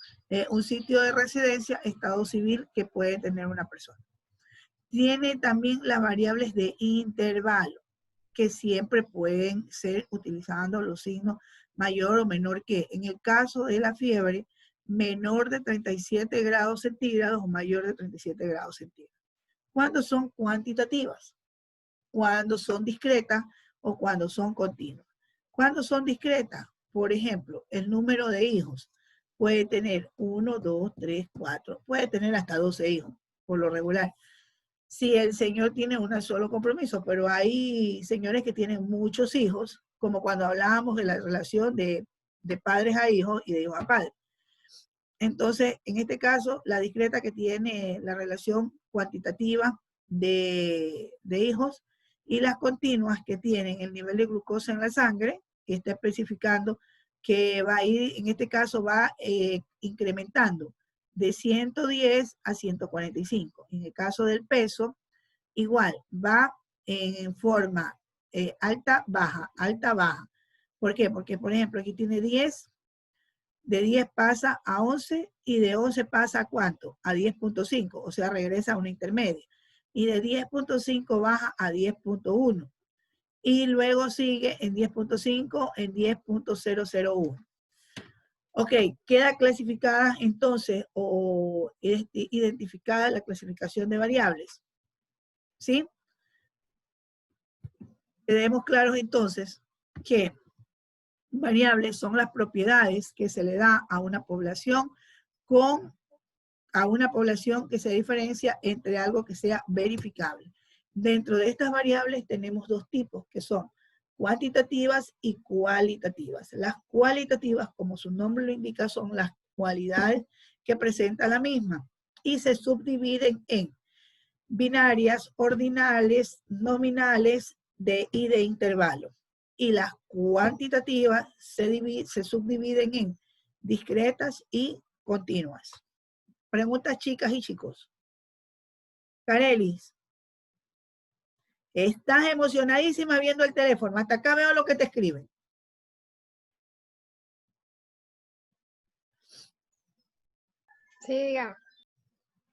un sitio de residencia, estado civil que puede tener una persona. Tiene también las variables de intervalo, que siempre pueden ser utilizando los signos mayor o menor que. En el caso de la fiebre, menor de 37 grados centígrados o mayor de 37 grados centígrados. ¿Cuándo son cuantitativas? Cuando son discretas o cuando son continuas. ¿Cuándo son discretas? Por ejemplo, el número de hijos puede tener 1, 2, 3, 4, puede tener hasta 12 hijos, por lo regular. Si el señor tiene un solo compromiso, pero hay señores que tienen muchos hijos, como cuando hablábamos de la relación de padres a hijos y de hijos a padres. Entonces, en este caso, la discreta que tiene la relación cuantitativa de hijos y las continuas que tienen el nivel de glucosa en la sangre, que está especificando que va a ir, en este caso va incrementando de 110 a 145. En el caso del peso, igual, va en forma alta, baja, alta, baja. ¿Por qué? Porque, por ejemplo, aquí tiene 10, de 10 pasa a 11 y de 11 pasa a ¿cuánto? A 10.5, o sea, regresa a una intermedia. Y de 10.5 baja a 10.1. Y luego sigue en 10.5, en 10.001. Ok, queda clasificada entonces o identificada la clasificación de variables. ¿Sí? Quedemos claros entonces que variables son las propiedades que se le da a una población que se diferencia entre algo que sea verificable. Dentro de estas variables tenemos dos tipos que son cuantitativas y cualitativas. Las cualitativas, como su nombre lo indica, son las cualidades que presenta la misma y se subdividen en binarias, ordinales, nominales y de intervalo. Y las cuantitativas se subdividen en discretas y continuas. Preguntas, chicas y chicos. Carelis, estás emocionadísima viendo el teléfono. Hasta acá veo lo que te escriben. Sí, dígame.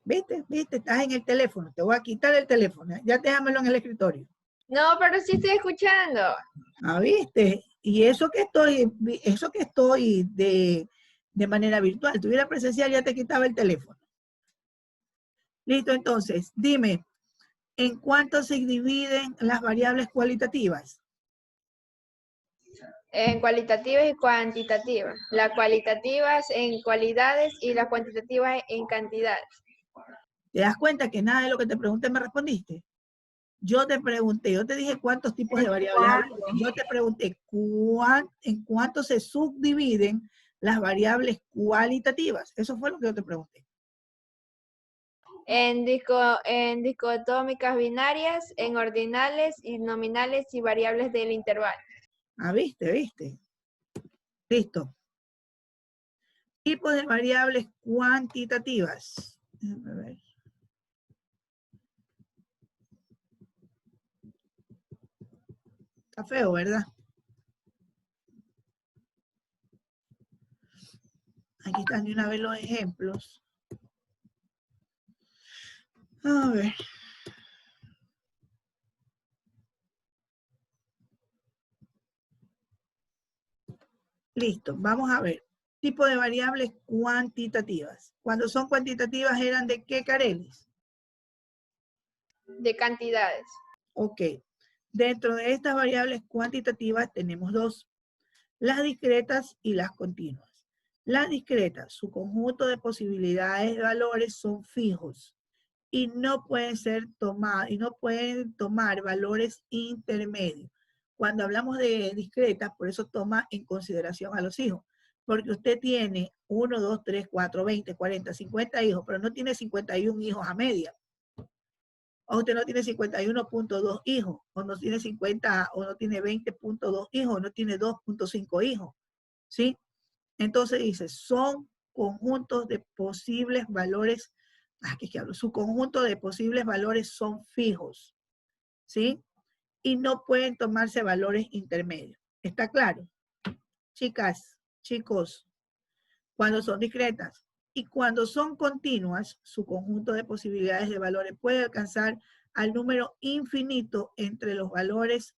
¿Viste? ¿Viste? Estás en el teléfono. Te voy a quitar el teléfono. Ya déjamelo en el escritorio. No, pero sí estoy escuchando. Ah, ¿viste? Y eso que estoy de manera virtual. Tuviera presencial, ya te quitaba el teléfono. Listo, entonces, dime, ¿en cuánto se dividen las variables cualitativas? En cualitativas y cuantitativas. Las cualitativas en cualidades y las cuantitativas en cantidades. ¿Te das cuenta que nada de lo que te pregunté me respondiste? Yo te pregunté, yo te dije cuántos tipos de variables hay. Yo te pregunté en cuánto se subdividen las variables cualitativas. Eso fue lo que yo te pregunté. En dicotómicas binarias, en ordinales y nominales y variables del intervalo. Ah, viste. Listo. Tipos de variables cuantitativas. Déjame ver. Está feo, ¿verdad? Aquí están de una vez los ejemplos. A ver. Listo, vamos a ver. Tipo de variables cuantitativas. Cuando son cuantitativas, ¿eran de qué, Carelis? De cantidades. Ok. Dentro de estas variables cuantitativas tenemos dos. Las discretas y las continuas. Las discretas, su conjunto de posibilidades de valores son fijos y no pueden ser tomadas, y no pueden tomar valores intermedios. Cuando hablamos de discretas, por eso toma en consideración a los hijos. Porque usted tiene 1, 2, 3, 4, 20, 40, 50 hijos, pero no tiene 51 hijos a media. O usted no tiene 51.2 hijos, o no tiene 50, o no tiene 20.2 hijos, o no tiene 2.5 hijos. ¿Sí? Entonces dice, son conjuntos de posibles valores. Su conjunto de posibles valores son fijos. ¿Sí? Y no pueden tomarse valores intermedios. ¿Está claro? Chicas, chicos, cuando son discretas y cuando son continuas, su conjunto de posibilidades de valores puede alcanzar al número infinito entre los valores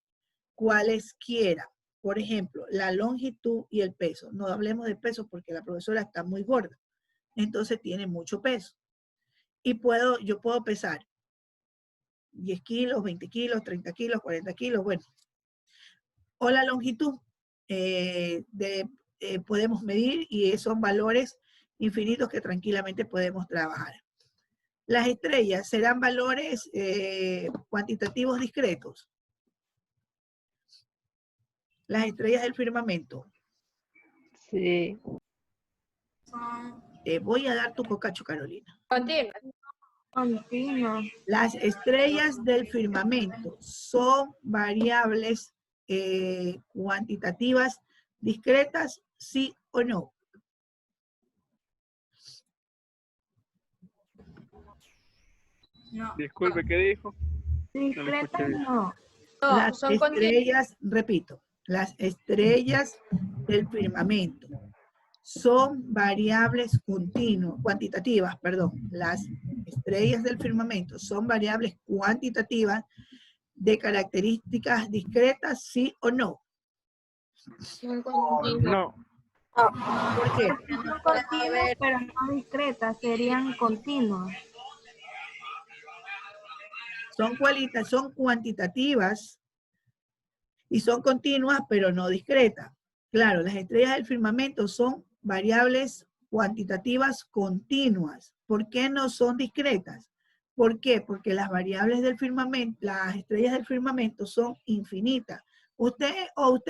cualesquiera. Por ejemplo, la longitud y el peso. No hablemos de peso porque la profesora está muy gorda. Entonces tiene mucho peso. Y yo puedo pesar 10 kilos, 20 kilos, 30 kilos, 40 kilos, bueno. O la longitud podemos medir y son valores infinitos que tranquilamente podemos trabajar. Las estrellas serán valores cuantitativos discretos. Las estrellas del firmamento. Sí. Te voy a dar tu cocacho, Carolina. Continua. Las estrellas del firmamento son variables cuantitativas discretas, sí o no? No. Disculpe, ¿qué dijo? No le Discretas escuché bien. no. Las son estrellas, repito, las estrellas del firmamento son variables continuas, cuantitativas, perdón. Las estrellas del firmamento son variables cuantitativas de características discretas, ¿sí o no? No, ¿Por qué? Son continuas, pero no discretas, serían continuas. Son cuantitativas y son continuas, pero no discretas. Claro, las estrellas del firmamento son variables cuantitativas continuas. ¿Por qué no son discretas? ¿Por qué? Porque las variables del firmamento, las estrellas del firmamento son infinitas. ¿Usted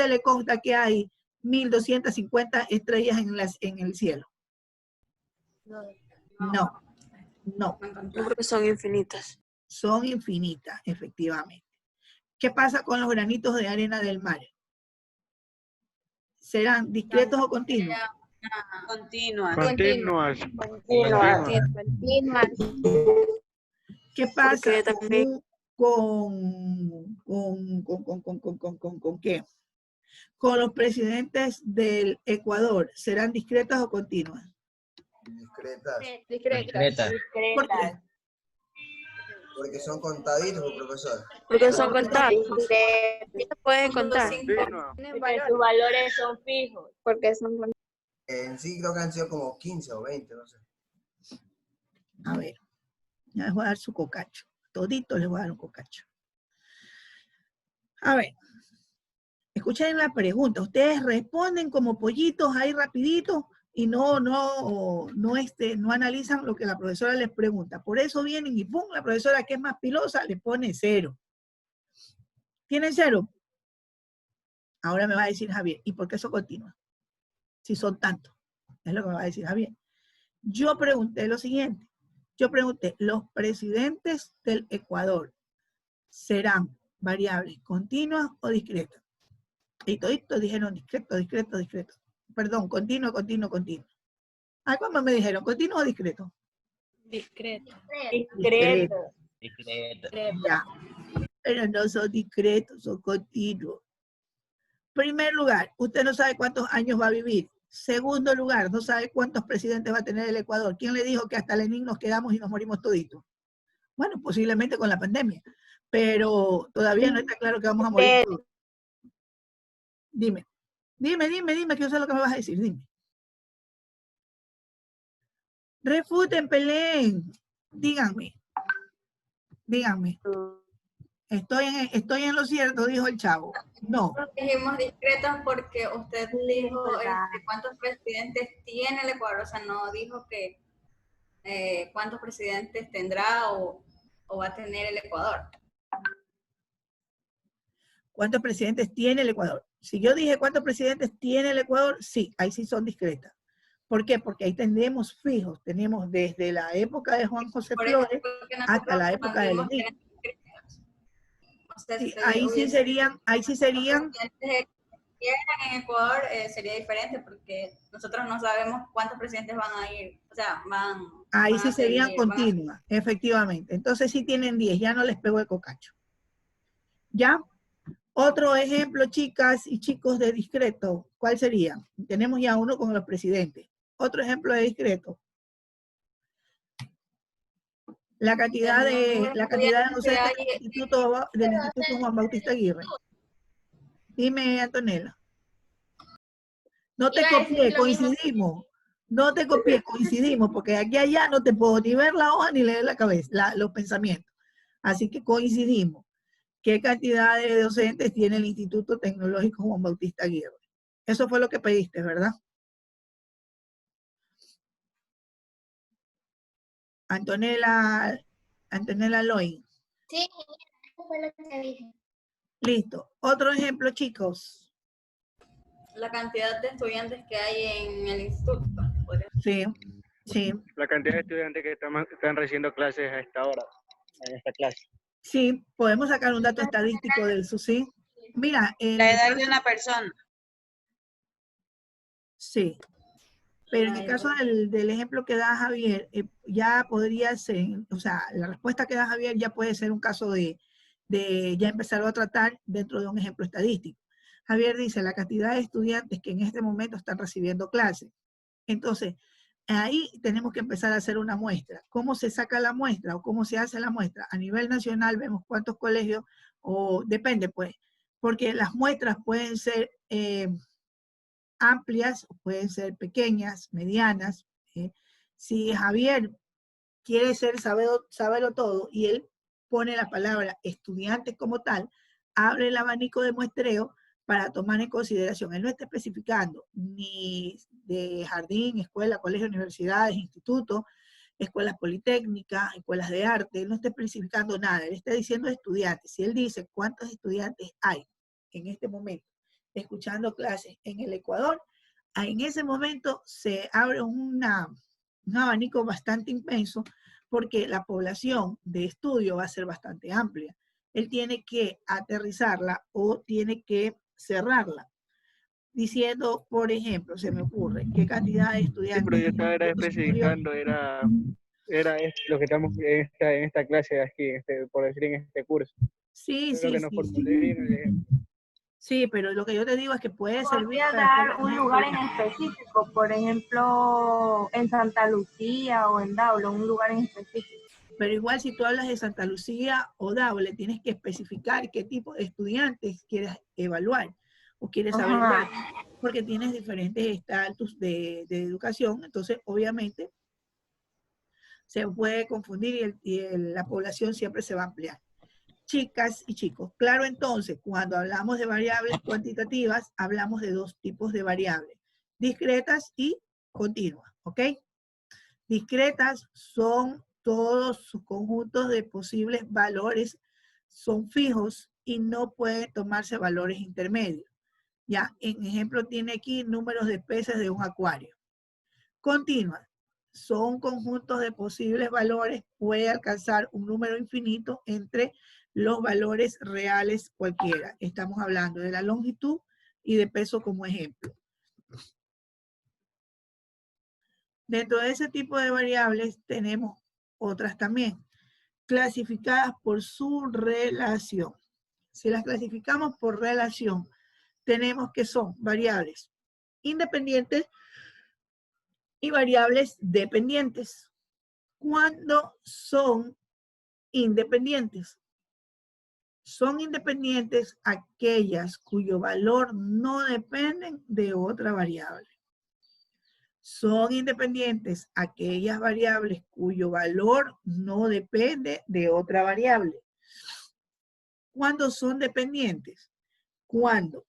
le consta que hay 1250 estrellas en el cielo? No, no. No, porque son infinitas. Son infinitas, efectivamente. ¿Qué pasa con los granitos de arena del mar? ¿Serán discretos o continuos? Continuas. continuas. Continuas. ¿Qué pasa Porque también con qué? Con los presidentes del Ecuador, ¿serán discretas o continuas? Discretas. Discreta. ¿Por qué? Porque son contaditos, profesor. porque son contados. No se pueden contar. Continua. Porque sus valores son fijos. Porque son En sí creo que han sido como 15 o 20, no sé. A ver, ya les voy a dar su cocacho. Todito les voy a dar un cocacho. A ver, escuchen la pregunta. Ustedes responden como pollitos ahí rapidito y no analizan lo que la profesora les pregunta. Por eso vienen y pum, la profesora que es más pilosa le pone 0. ¿Tienen 0? Ahora me va a decir Javier, ¿y por qué eso continúa? Si son tantos. Es lo que me va a decir Javier. Yo pregunté lo siguiente. Yo pregunté, ¿los presidentes del Ecuador serán variables continuas o discretas? Y toditos dijeron discreto. Perdón, continuo. ¿Ah, cómo me dijeron? ¿Continuo o discreto? Discreto. Ya. Pero no son discretos, son continuos. Primer lugar, usted no sabe cuántos años va a vivir. Segundo lugar, no sabe cuántos presidentes va a tener el Ecuador. ¿Quién le dijo que hasta Lenin nos quedamos y nos morimos toditos? Bueno, posiblemente con la pandemia, pero todavía no está claro que vamos a morir todos. Dime, que yo sé lo que me vas a decir, dime. Refuten, peleen. Díganme. Estoy en lo cierto, dijo el chavo. No. Nosotros dijimos discretos porque usted dijo cuántos presidentes tiene el Ecuador, o sea, no dijo que cuántos presidentes tendrá o va a tener el Ecuador. ¿Cuántos presidentes tiene el Ecuador? Si yo dije cuántos presidentes tiene el Ecuador, sí, ahí sí son discretas. ¿Por qué? Porque ahí tenemos fijos, tenemos desde la época de Juan José Flores hasta la época de Lenin. Sí, ahí sí serían. En Ecuador sería diferente porque nosotros no sabemos cuántos presidentes van a ir, o sea, ahí sí serían continuas, efectivamente. Entonces sí tienen 10, ya no les pego el cocacho. ¿Ya? Otro ejemplo, chicas y chicos, de discreto, ¿cuál sería? Tenemos ya uno con los presidentes. Otro ejemplo de discreto. La cantidad de docentes del Instituto Juan Bautista Aguirre. Dime, Antonella. No te copié, coincidimos. No te copié, coincidimos, porque aquí allá no te puedo ni ver la hoja ni leer la cabeza, los pensamientos. Así que coincidimos. ¿Qué cantidad de docentes tiene el Instituto Tecnológico Juan Bautista Aguirre? Eso fue lo que pediste, ¿verdad? Antonella Loy. Sí, eso fue lo que dije. Listo. Otro ejemplo, chicos. La cantidad de estudiantes que hay en el instituto. Sí. La cantidad de estudiantes que están recibiendo clases a esta hora, en esta clase. Sí, podemos sacar un dato estadístico de eso, sí. Mira, la edad de una persona. Sí. Pero en el caso del ejemplo que da Javier, ya podría ser, o sea, la respuesta que da Javier ya puede ser un caso de ya empezarlo a tratar dentro de un ejemplo estadístico. Javier dice, la cantidad de estudiantes que en este momento están recibiendo clases. Entonces, ahí tenemos que empezar a hacer una muestra. ¿Cómo se saca la muestra o cómo se hace la muestra? A nivel nacional vemos cuántos colegios, o depende pues, porque las muestras pueden ser amplias, pueden ser pequeñas, medianas. Si Javier quiere ser saberlo todo y él pone la palabra estudiantes como tal, abre el abanico de muestreo para tomar en consideración. Él no está especificando ni de jardín, escuela, colegio, universidades, institutos, escuelas politécnicas, escuelas de arte, él no está especificando nada, él está diciendo estudiantes. Si él dice cuántos estudiantes hay en este momento escuchando clases en el Ecuador, en ese momento se abre un abanico bastante inmenso porque la población de estudio va a ser bastante amplia. Él tiene que aterrizarla o tiene que cerrarla, diciendo, por ejemplo, se me ocurre, ¿qué cantidad de estudiantes? Sí, pero yo estaba especificando, era lo que estamos en esta clase de aquí, por decir, en este curso. Sí, sí. Sí, pero lo que yo te digo es que puede servir para dar un lugar en específico, por ejemplo, en Santa Lucía o en Daule, un lugar en específico. Pero igual si tú hablas de Santa Lucía o Daule, tienes que especificar qué tipo de estudiantes quieres evaluar o quieres saber, porque tienes diferentes estatus de educación, entonces obviamente se puede confundir y la población siempre se va a ampliar. Chicas y chicos, claro, entonces, cuando hablamos de variables cuantitativas, hablamos de dos tipos de variables, discretas y continuas, ¿ok? Discretas son todos sus conjuntos de posibles valores, son fijos y no pueden tomarse valores intermedios. Ya, en ejemplo tiene aquí números de peces de un acuario. Continuas son conjuntos de posibles valores, puede alcanzar un número infinito entre los valores reales cualquiera. Estamos hablando de la longitud y de peso como ejemplo. Dentro de ese tipo de variables tenemos otras también, clasificadas por su relación. Si las clasificamos por relación, tenemos que son variables independientes y variables dependientes. ¿Cuándo son independientes? Son independientes aquellas cuyo valor no dependen de otra variable. Son independientes aquellas variables cuyo valor no depende de otra variable. ¿Cuándo son dependientes? Cuando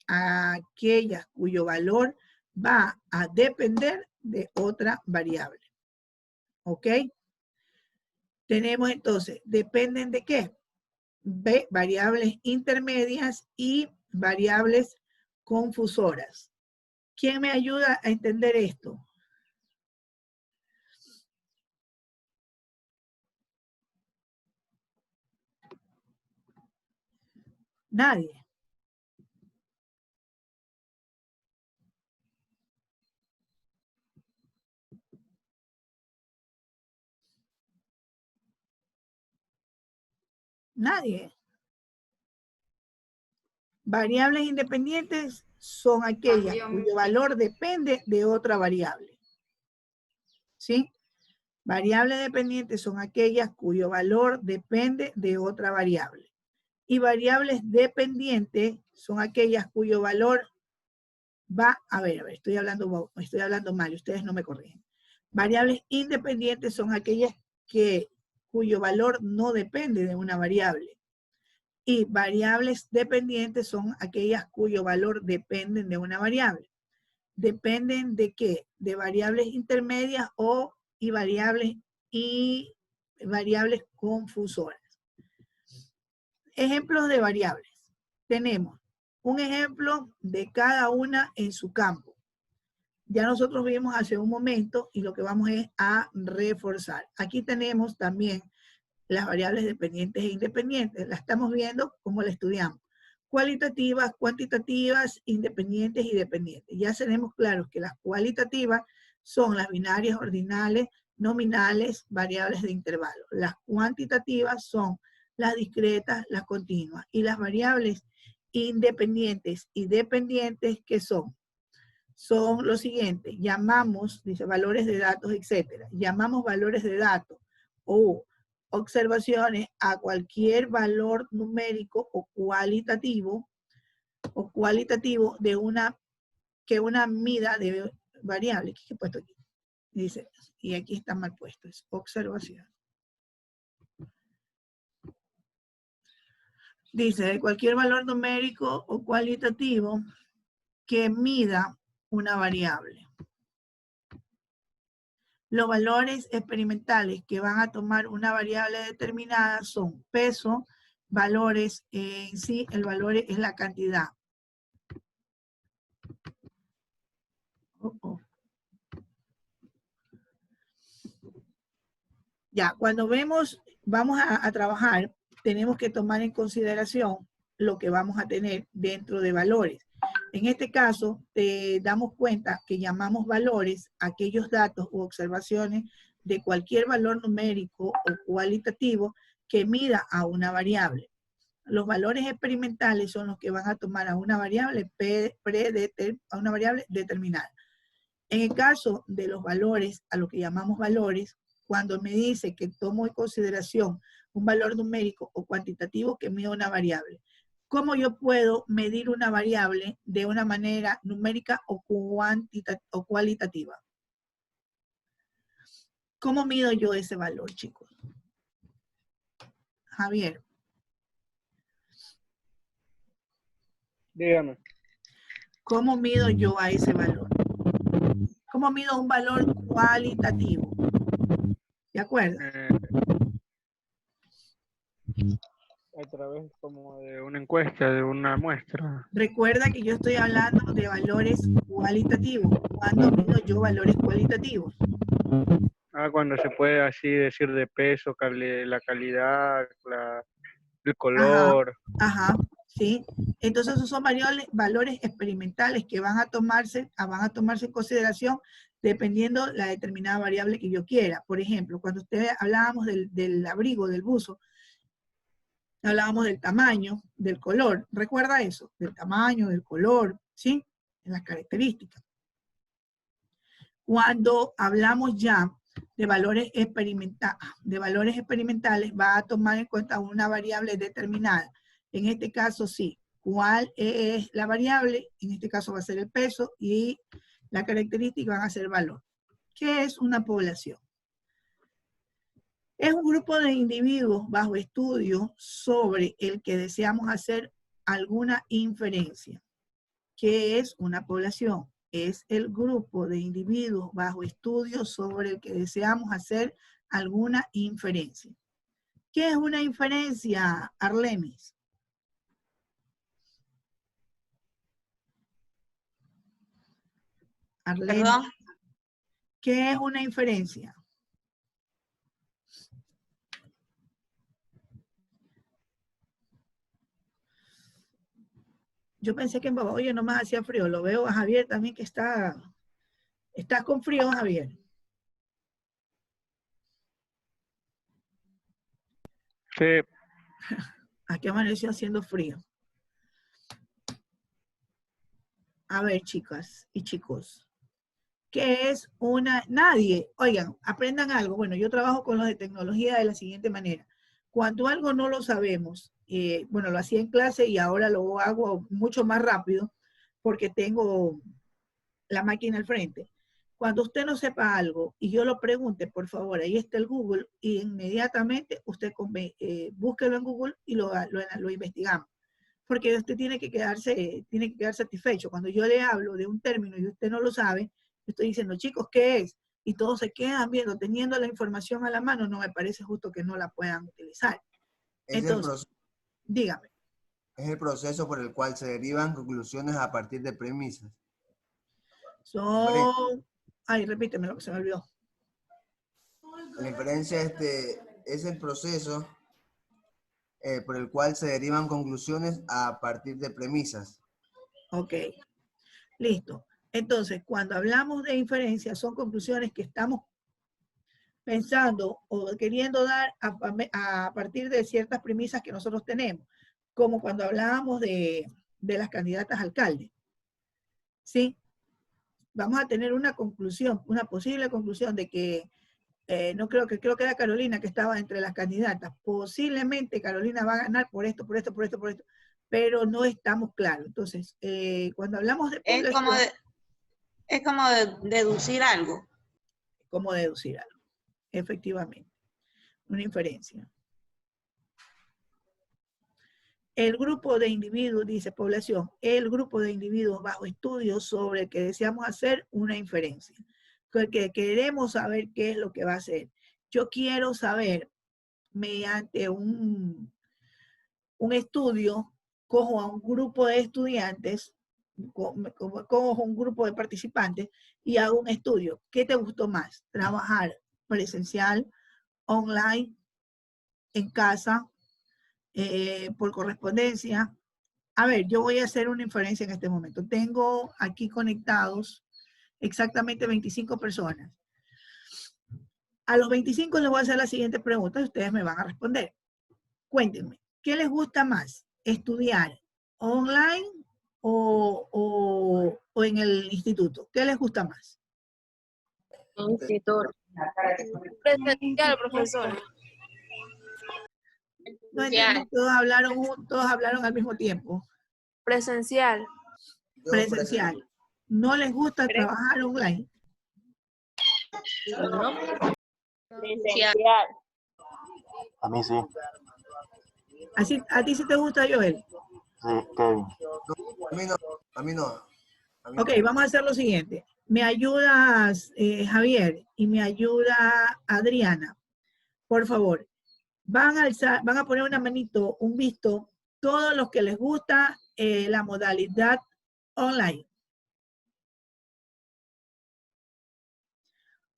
aquellas cuyo valor va a depender de otra variable. ¿Ok? Tenemos entonces, ¿dependen de qué? B, variables intermedias y variables confusoras. ¿Quién me ayuda a entender esto? Nadie. Nadie. Variables independientes son aquellas cuyo valor depende de otra variable. ¿Sí? Variables dependientes son aquellas cuyo valor depende de otra variable. Y variables dependientes son aquellas cuyo valor va, a ver, estoy hablando mal, ustedes no me corrigen. Variables independientes son aquellas cuyo valor no depende de una variable. Y variables dependientes son aquellas cuyo valor dependen de una variable. ¿Dependen de qué? De variables intermedias y variables confusoras. Ejemplos de variables. Tenemos un ejemplo de cada una en su campo. Ya nosotros vimos hace un momento y lo que vamos es a reforzar. Aquí tenemos también las variables dependientes e independientes. La estamos viendo como la estudiamos. cualitativas, cuantitativas, independientes y dependientes. Ya tenemos claros que las cualitativas son las binarias ordinales, nominales, variables de intervalo. Las cuantitativas son las discretas, las continuas. Y las variables independientes y dependientes, ¿qué son? Son lo siguiente, llamamos, dice, valores de datos, etcétera. Llamamos valores de datos o observaciones a cualquier valor numérico o cualitativo de una mida de variable. ¿Qué he puesto aquí? Dice, y aquí está mal puesto, es observación. Dice, de cualquier valor numérico o cualitativo que mida una variable. Los valores experimentales que van a tomar una variable determinada son peso, valores en sí, el valor es la cantidad. Ya, cuando vamos a trabajar, tenemos que tomar en consideración lo que vamos a tener dentro de valores. En este caso, damos cuenta que llamamos valores aquellos datos u observaciones de cualquier valor numérico o cualitativo que mida a una variable. Los valores experimentales son los que van a tomar a una variable determinada. En el caso de los valores, a lo que llamamos valores, cuando me dice que tomo en consideración un valor numérico o cuantitativo que mida una variable, ¿cómo yo puedo medir una variable de una manera numérica o cualitativa? ¿Cómo mido yo ese valor, chicos? Javier. Dígame. ¿Cómo mido yo a ese valor? ¿Cómo mido un valor cualitativo? ¿De acuerdo? A través como de una encuesta, de una muestra. Recuerda que yo estoy hablando de valores cualitativos. ¿Cuándo mido yo valores cualitativos? Cuando se puede así decir de peso, la calidad, el color. Ajá, sí. Entonces esos son valores experimentales que van a tomarse en consideración dependiendo la determinada variable que yo quiera. Por ejemplo, cuando hablábamos del abrigo, del buzo, hablábamos del tamaño, del color. ¿Recuerda eso? Del tamaño, del color, ¿sí? En las características. Cuando hablamos ya de valores experimentales, va a tomar en cuenta una variable determinada. En este caso, sí. ¿Cuál es la variable? En este caso va a ser el peso y la característica van a ser el valor. ¿Qué es una población? Es un grupo de individuos bajo estudio sobre el que deseamos hacer alguna inferencia. ¿Qué es una población? Es el grupo de individuos bajo estudio sobre el que deseamos hacer alguna inferencia. ¿Qué es una inferencia, Arlemis? Arlemis. ¿Perdón? ¿Qué es una inferencia? Yo pensé que en Babahoyo no más hacía frío. Lo veo a Javier también que está con frío, Javier. Sí. Aquí amaneció haciendo frío. A ver, chicas y chicos. ¿Qué es una? Nadie. Oigan, aprendan algo. Bueno, yo trabajo con los de tecnología de la siguiente manera. Cuando algo no lo sabemos, bueno, lo hacía en clase y ahora lo hago mucho más rápido porque tengo la máquina al frente. Cuando usted no sepa algo y yo lo pregunte, por favor, ahí está el Google y inmediatamente usted búsquelo en Google y lo investigamos. Porque usted tiene que quedar satisfecho. Cuando yo le hablo de un término y usted no lo sabe, estoy diciendo, chicos, ¿qué es? Y todos se quedan viendo, teniendo la información a la mano, no me parece justo que no la puedan utilizar. Entonces, dígame. Es el proceso por el cual se derivan conclusiones a partir de premisas. Ay, repíteme lo que se me olvidó. La inferencia es el proceso por el cual se derivan conclusiones a partir de premisas. Ok, listo. Entonces, cuando hablamos de inferencia, son conclusiones que estamos pensando o queriendo dar a partir de ciertas premisas que nosotros tenemos, como cuando hablábamos de las candidatas a alcalde. ¿Sí? Vamos a tener una conclusión, una posible conclusión de que, creo que era Carolina que estaba entre las candidatas. Posiblemente Carolina va a ganar por esto, pero no estamos claros. Entonces, cuando hablamos de población, es como deducir algo. Como deducir algo, efectivamente. Una inferencia. El grupo de individuos, dice población, el grupo de individuos bajo estudio sobre el que deseamos hacer una inferencia. Que queremos saber qué es lo que va a hacer. Yo quiero saber, mediante un estudio, cojo a un grupo de estudiantes, cojo un grupo de participantes y hago un estudio. ¿Qué te gustó más? ¿Trabajar presencial, online, en casa, por correspondencia? A ver, yo voy a hacer una inferencia en este momento. Tengo aquí conectados exactamente 25 personas. A los 25 les voy a hacer la siguiente pregunta y ustedes me van a responder. Cuéntenme, ¿qué les gusta más? ¿Estudiar online o en el instituto? ¿Qué les gusta más? Instituto. Presencial, profesor. No entiendo, todos hablaron al mismo tiempo. Presencial. Presencial. ¿No les gusta trabajar online? ¿No? Presencial. A mí sí. ¿A ti sí te gusta, Joel? Sí, Kevin. A mí no. Ok, vamos a hacer lo siguiente. Me ayudas, Javier, y me ayuda Adriana. Por favor, van a poner una manito, un visto, todos los que les gusta la modalidad online.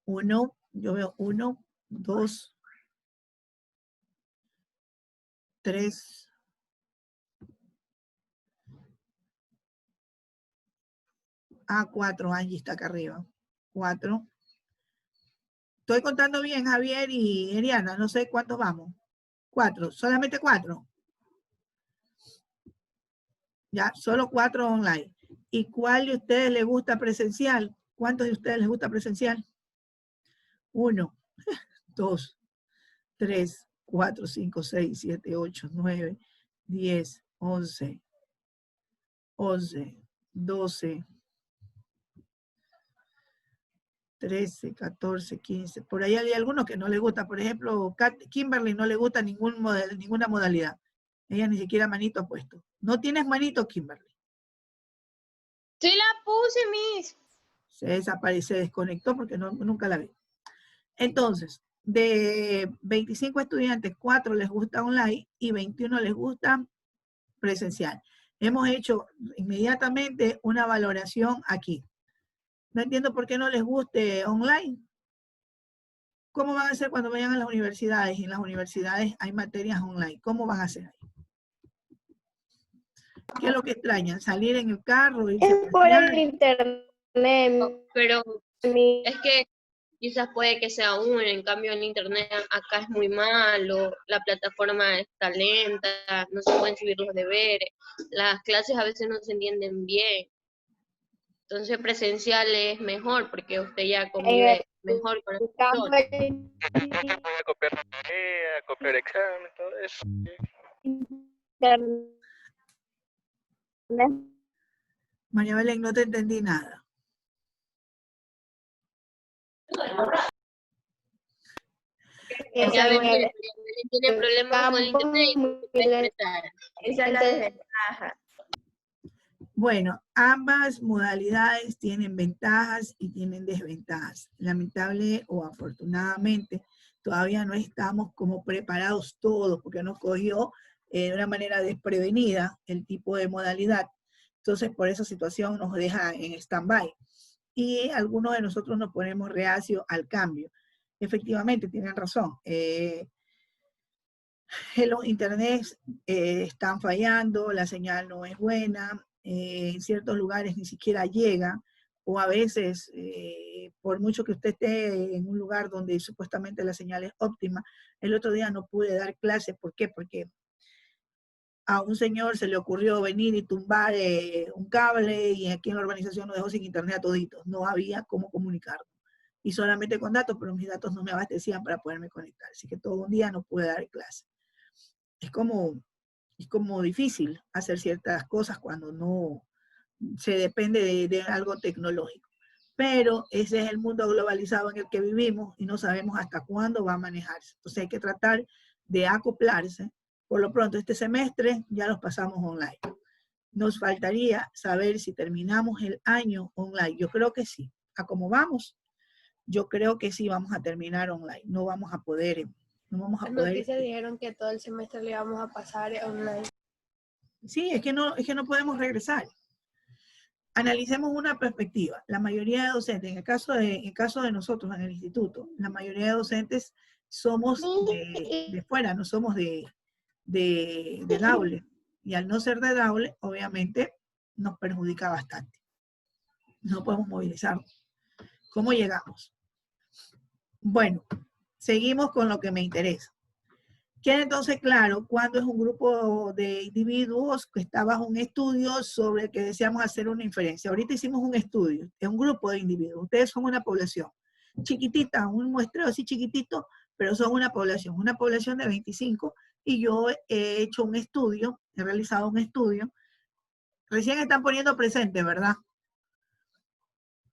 1, yo veo 1, 2, 3, 4, Angie está acá arriba. 4. Estoy contando bien, Javier y Eliana, no sé cuántos vamos. 4, solamente 4. Ya, solo 4 online. ¿Y cuál de ustedes les gusta presencial? ¿Cuántos de ustedes les gusta presencial? 1, 2, 3, 4, 5, 6, 7, 8, 9, 10, 11, 12, 13, 14, 15. Por ahí hay algunos que no les gusta. Por ejemplo, Kimberly no le gusta ninguna modalidad. Ella ni siquiera manito ha puesto. ¿No tienes manito, Kimberly? Sí la puse, Miss. Se desapareció, se desconectó porque nunca la vi. Entonces, de 25 estudiantes, 4 les gusta online y 21 les gusta presencial. Hemos hecho inmediatamente una valoración aquí. No entiendo por qué no les guste online. ¿Cómo van a hacer cuando vayan a las universidades? Y en las universidades hay materias online. ¿Cómo van a hacer ahí? ¿Qué es lo que extrañan? ¿Salir en el carro? Es por el internet. Pero es que quizás puede que sea uno, en cambio el internet acá es muy malo, la plataforma está lenta, no se pueden subir los deberes, las clases a veces no se entienden bien. Entonces presencial es mejor porque usted ya convive mejor con el profesor. Copiar tarea, copiar examen, todo eso. María Belén, no te entendí nada. Tiene problemas con el internet y no se puede expresar. Esa es la desventaja. Bueno, ambas modalidades tienen ventajas y tienen desventajas. Lamentable o afortunadamente, todavía no estamos como preparados todos porque nos cogió de una manera desprevenida el tipo de modalidad. Entonces, por esa situación nos deja en stand-by. Y algunos de nosotros nos ponemos reacio al cambio. Efectivamente, tienen razón. Los internets están fallando, la señal no es buena, en ciertos lugares ni siquiera llega, o a veces, por mucho que usted esté en un lugar donde supuestamente la señal es óptima, el otro día no pude dar clase. ¿Por qué? Porque a un señor se le ocurrió venir y tumbar un cable y aquí en la urbanización nos dejó sin internet a toditos. No había cómo comunicarnos. Y solamente con datos, pero mis datos no me abastecían para poderme conectar. Así que todo un día no pude dar clase. Es como difícil hacer ciertas cosas cuando no se depende de algo tecnológico. Pero ese es el mundo globalizado en el que vivimos y no sabemos hasta cuándo va a manejarse. Entonces hay que tratar de acoplarse. Por lo pronto, este semestre ya los pasamos online. Nos faltaría saber si terminamos el año online. Yo creo que sí. A cómo vamos, yo creo que sí vamos a terminar online. No vamos a poder... Las noticias dijeron que todo el semestre le íbamos a pasar online. Sí, es que no podemos regresar. Analicemos una perspectiva. La mayoría de docentes, en el caso de nosotros en el instituto, la mayoría de docentes somos de fuera, no somos de Daule. Y al no ser de Daule, obviamente nos perjudica bastante. No podemos movilizarnos. ¿Cómo llegamos? Bueno, seguimos con lo que me interesa. Queda entonces claro cuando es un grupo de individuos que está bajo un estudio sobre el que deseamos hacer una inferencia. Ahorita hicimos un estudio, es un grupo de individuos. Ustedes son una población chiquitita, un muestreo así chiquitito, pero son una población de 25, y yo he hecho un estudio, he realizado un estudio. Recién están poniendo presente, ¿verdad?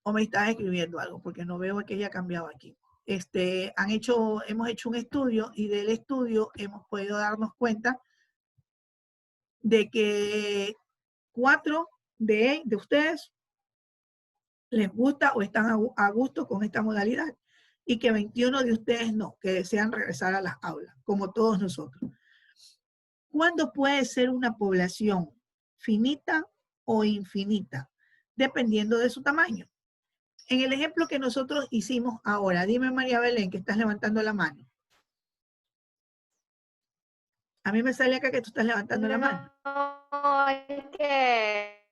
O me están escribiendo algo, porque no veo que haya cambiado aquí. Hemos hecho un estudio y del estudio hemos podido darnos cuenta de que 4 de ustedes les gusta o están a gusto con esta modalidad y que 21 de ustedes no, que desean regresar a las aulas, como todos nosotros. ¿Cuándo puede ser una población finita o infinita? Dependiendo de su tamaño. En el ejemplo que nosotros hicimos ahora, dime María Belén, que estás levantando la mano. A mí me sale acá que tú estás levantando la mano. No, es que...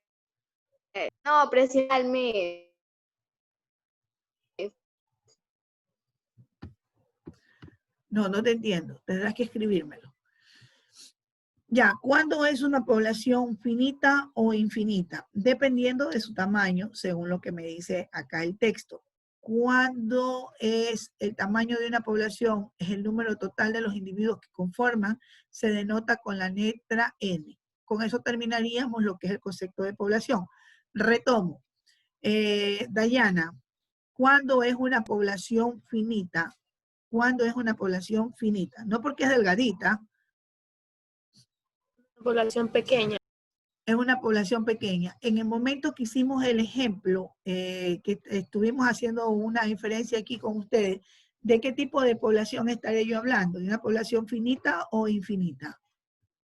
No, precisamente. No te entiendo. Tendrás que escribírmelo. Ya, ¿cuándo es una población finita o infinita? Dependiendo de su tamaño, según lo que me dice acá el texto. ¿Cuándo es el tamaño de una población? Es el número total de los individuos que conforman, se denota con la letra N. Con eso terminaríamos lo que es el concepto de población. Retomo. Dayana, ¿cuándo es una población finita? ¿Cuándo es una población finita? No porque es delgadita. Población pequeña. Es una población pequeña. En el momento que hicimos el ejemplo, que estuvimos haciendo una inferencia aquí con ustedes, ¿de qué tipo de población estaré yo hablando? ¿De una población finita o infinita?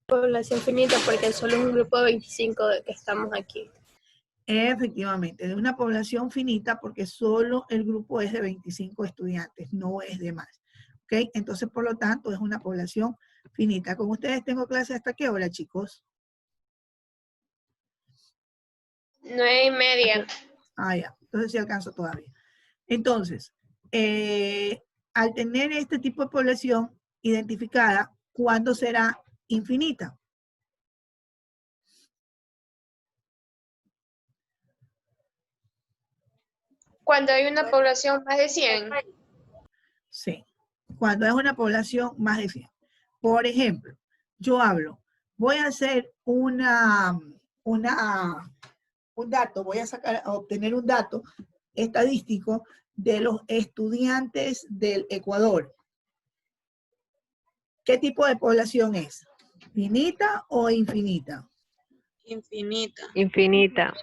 Población finita porque solo es un grupo de 25 que estamos aquí. Efectivamente, de una población finita porque solo el grupo es de 25 estudiantes, no es de más. ¿Ok? Entonces, por lo tanto, es una población finita. Con ustedes tengo clase ¿hasta qué hora, chicos? 9:30. Ah, ya. Entonces sí alcanzo todavía. Entonces, al tener este tipo de población identificada, ¿cuándo será infinita? Cuando hay una población más de 100. Sí. Cuando es una población más de 100. Por ejemplo, yo hablo, voy a hacer un dato, voy a obtener un dato estadístico de los estudiantes del Ecuador. ¿Qué tipo de población es? ¿Finita o infinita? Infinita. Infinita.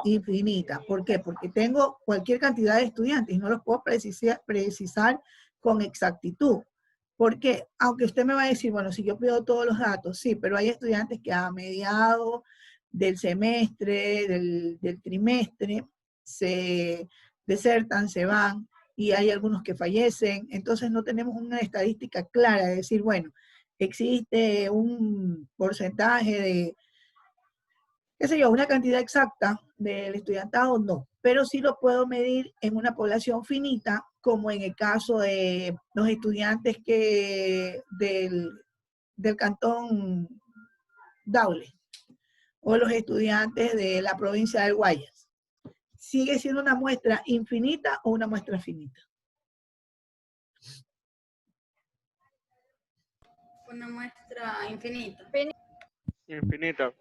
Infinita. ¿Por qué? Porque tengo cualquier cantidad de estudiantes y no los puedo precisar con exactitud. ¿Por qué? Aunque usted me va a decir, bueno, si yo pido todos los datos, sí, pero hay estudiantes que a mediados del semestre, del trimestre, se desertan, se van, y hay algunos que fallecen. Entonces no tenemos una estadística clara de decir, bueno, existe un porcentaje de, qué sé yo, una cantidad exacta del estudiantado, no. Pero sí lo puedo medir en una población finita, como en el caso de los estudiantes del cantón Daule, o los estudiantes de la provincia del Guayas. ¿Sigue siendo una muestra infinita o una muestra finita? Una muestra infinita. Infinita.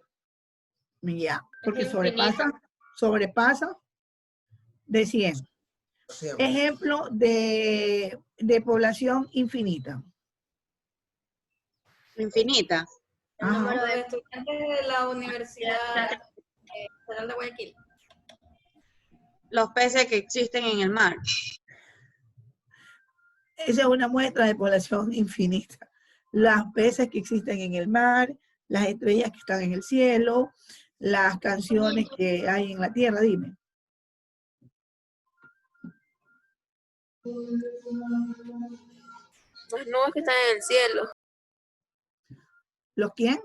Ya, porque sobrepasa de 100. Ejemplo de población infinita. Infinita. El número de estudiantes de la Universidad Federal de Guayaquil. Los peces que existen en el mar. Esa es una muestra de población infinita. Las peces que existen en el mar, las estrellas que están en el cielo, las canciones que hay en la tierra, dime. Las nubes que están en el cielo. ¿Los quién?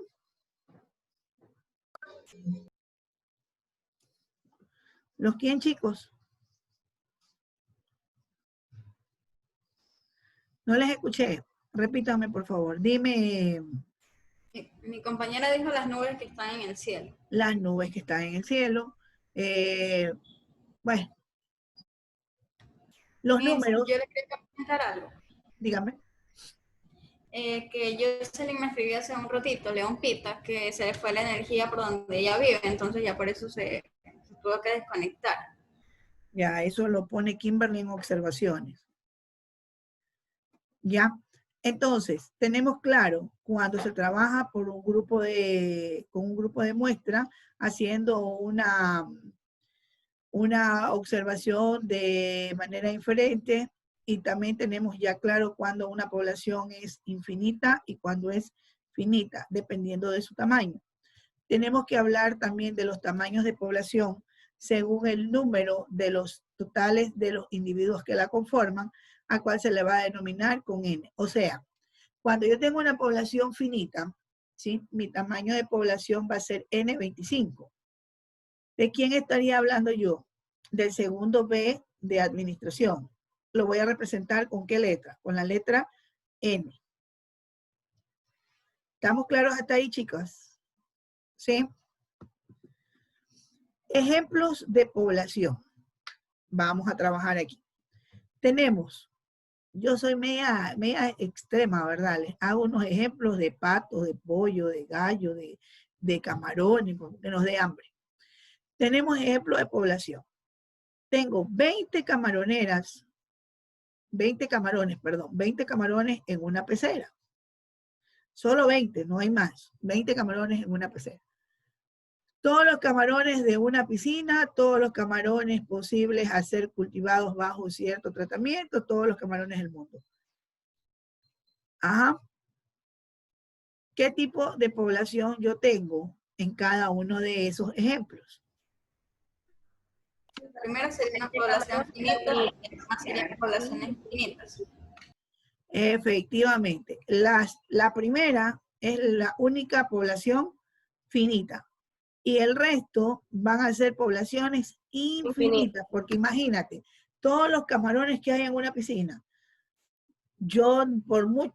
¿Los quién, chicos? No les escuché. Repítame, por favor. Dime. Mi compañera dijo las nubes que están en el cielo. Las nubes que están en el cielo. Bueno. Los números. Yo le quería comentar algo. Dígame. Que Jocelyn me escribió hace un ratito, León Pita, que se le fue la energía por donde ella vive, entonces ya por eso se tuvo que desconectar. Ya, eso lo pone Kimberly en observaciones. Ya, entonces, tenemos claro cuando se trabaja por con un grupo de muestra, haciendo una observación de manera inferente, y también tenemos ya claro cuando una población es infinita y cuando es finita, dependiendo de su tamaño. Tenemos que hablar también de los tamaños de población según el número de los totales de los individuos que la conforman, a cual se le va a denominar con N. O sea, cuando yo tengo una población finita, ¿sí? Mi tamaño de población va a ser N25. ¿De quién estaría hablando yo? Del segundo B de administración. Lo voy a representar ¿con qué letra? Con la letra N. ¿Estamos claros hasta ahí, chicas? ¿Sí? Ejemplos de población. Vamos a trabajar aquí. Tenemos, yo soy media extrema, ¿verdad? Les hago unos ejemplos de patos, de pollo, de gallo, de camarones, que nos dé hambre. Tenemos ejemplos de población. Tengo 20 camarones en una pecera. Solo 20, no hay más. 20 camarones en una pecera. Todos los camarones de una piscina, todos los camarones posibles a ser cultivados bajo cierto tratamiento, todos los camarones del mundo. Ajá. ¿Qué tipo de población yo tengo en cada uno de esos ejemplos? Primero sería una población finita y demás serían poblaciones infinitas. Efectivamente. La primera es la única población finita. Y el resto van a ser poblaciones infinitas, porque imagínate, todos los camarones que hay en una piscina, yo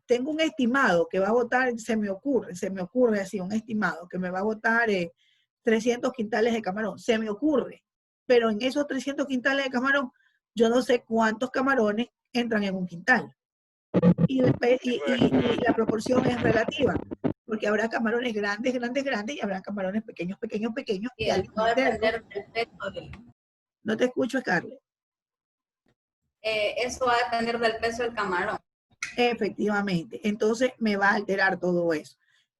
tengo un estimado que va a botar, se me ocurre así, un estimado que me va a botar 300 quintales de camarón, se me ocurre, pero en esos 300 quintales de camarón, yo no sé cuántos camarones entran en un quintal. Y la proporción es relativa, porque habrá camarones grandes y habrá camarones pequeños. Y eso va a depender del peso. No te escucho, Scarlett. Eso va a depender del peso del camarón. Efectivamente. Entonces me va a alterar todo eso.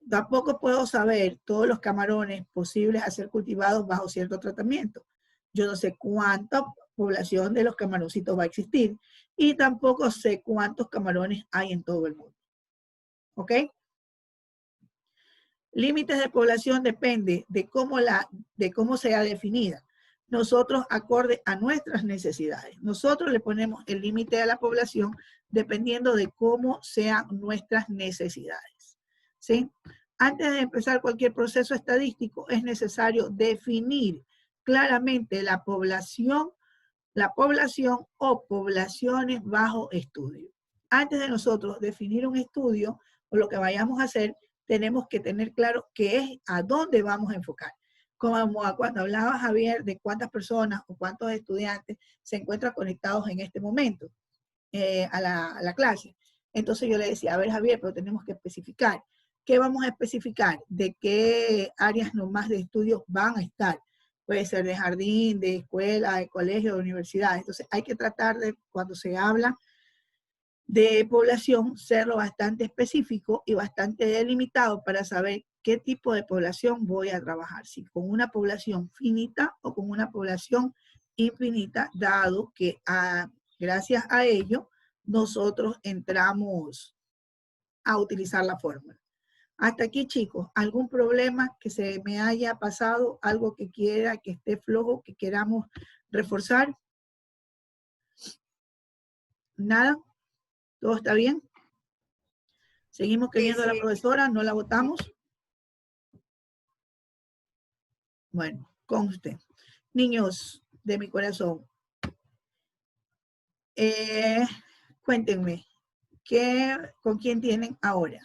Tampoco puedo saber todos los camarones posibles a ser cultivados bajo cierto tratamiento. Yo no sé cuánta población de los camaroncitos va a existir y tampoco sé cuántos camarones hay en todo el mundo. ¿Ok? Límites de población depende de cómo sea definida. Nosotros, acorde a nuestras necesidades, nosotros le ponemos el límite a la población dependiendo de cómo sean nuestras necesidades. ¿sí? Antes de empezar cualquier proceso estadístico, es necesario definir claramente la población o poblaciones bajo estudio. Antes de nosotros definir un estudio o lo que vayamos a hacer, tenemos que tener claro qué es, a dónde vamos a enfocar. Como cuando hablaba Javier de cuántas personas o cuántos estudiantes se encuentran conectados en este momento a la clase. Entonces yo le decía, a ver Javier, pero tenemos que especificar. ¿Qué vamos a especificar? ¿De qué áreas nomás de estudios van a estar? Puede ser de jardín, de escuela, de colegio, de universidad. Entonces hay que tratar de, cuando se habla de población, serlo bastante específico y bastante delimitado para saber qué tipo de población voy a trabajar. Si con una población finita o con una población infinita, dado que gracias a ello nosotros entramos a utilizar la fórmula. Hasta aquí, chicos, ¿algún problema que se me haya pasado? ¿Algo que quiera, que esté flojo, que queramos reforzar? ¿Nada? ¿Todo está bien? ¿Seguimos queriendo a la profesora? ¿No la votamos? Bueno, con usted. Niños de mi corazón, cuéntenme, ¿con quién tienen ahora?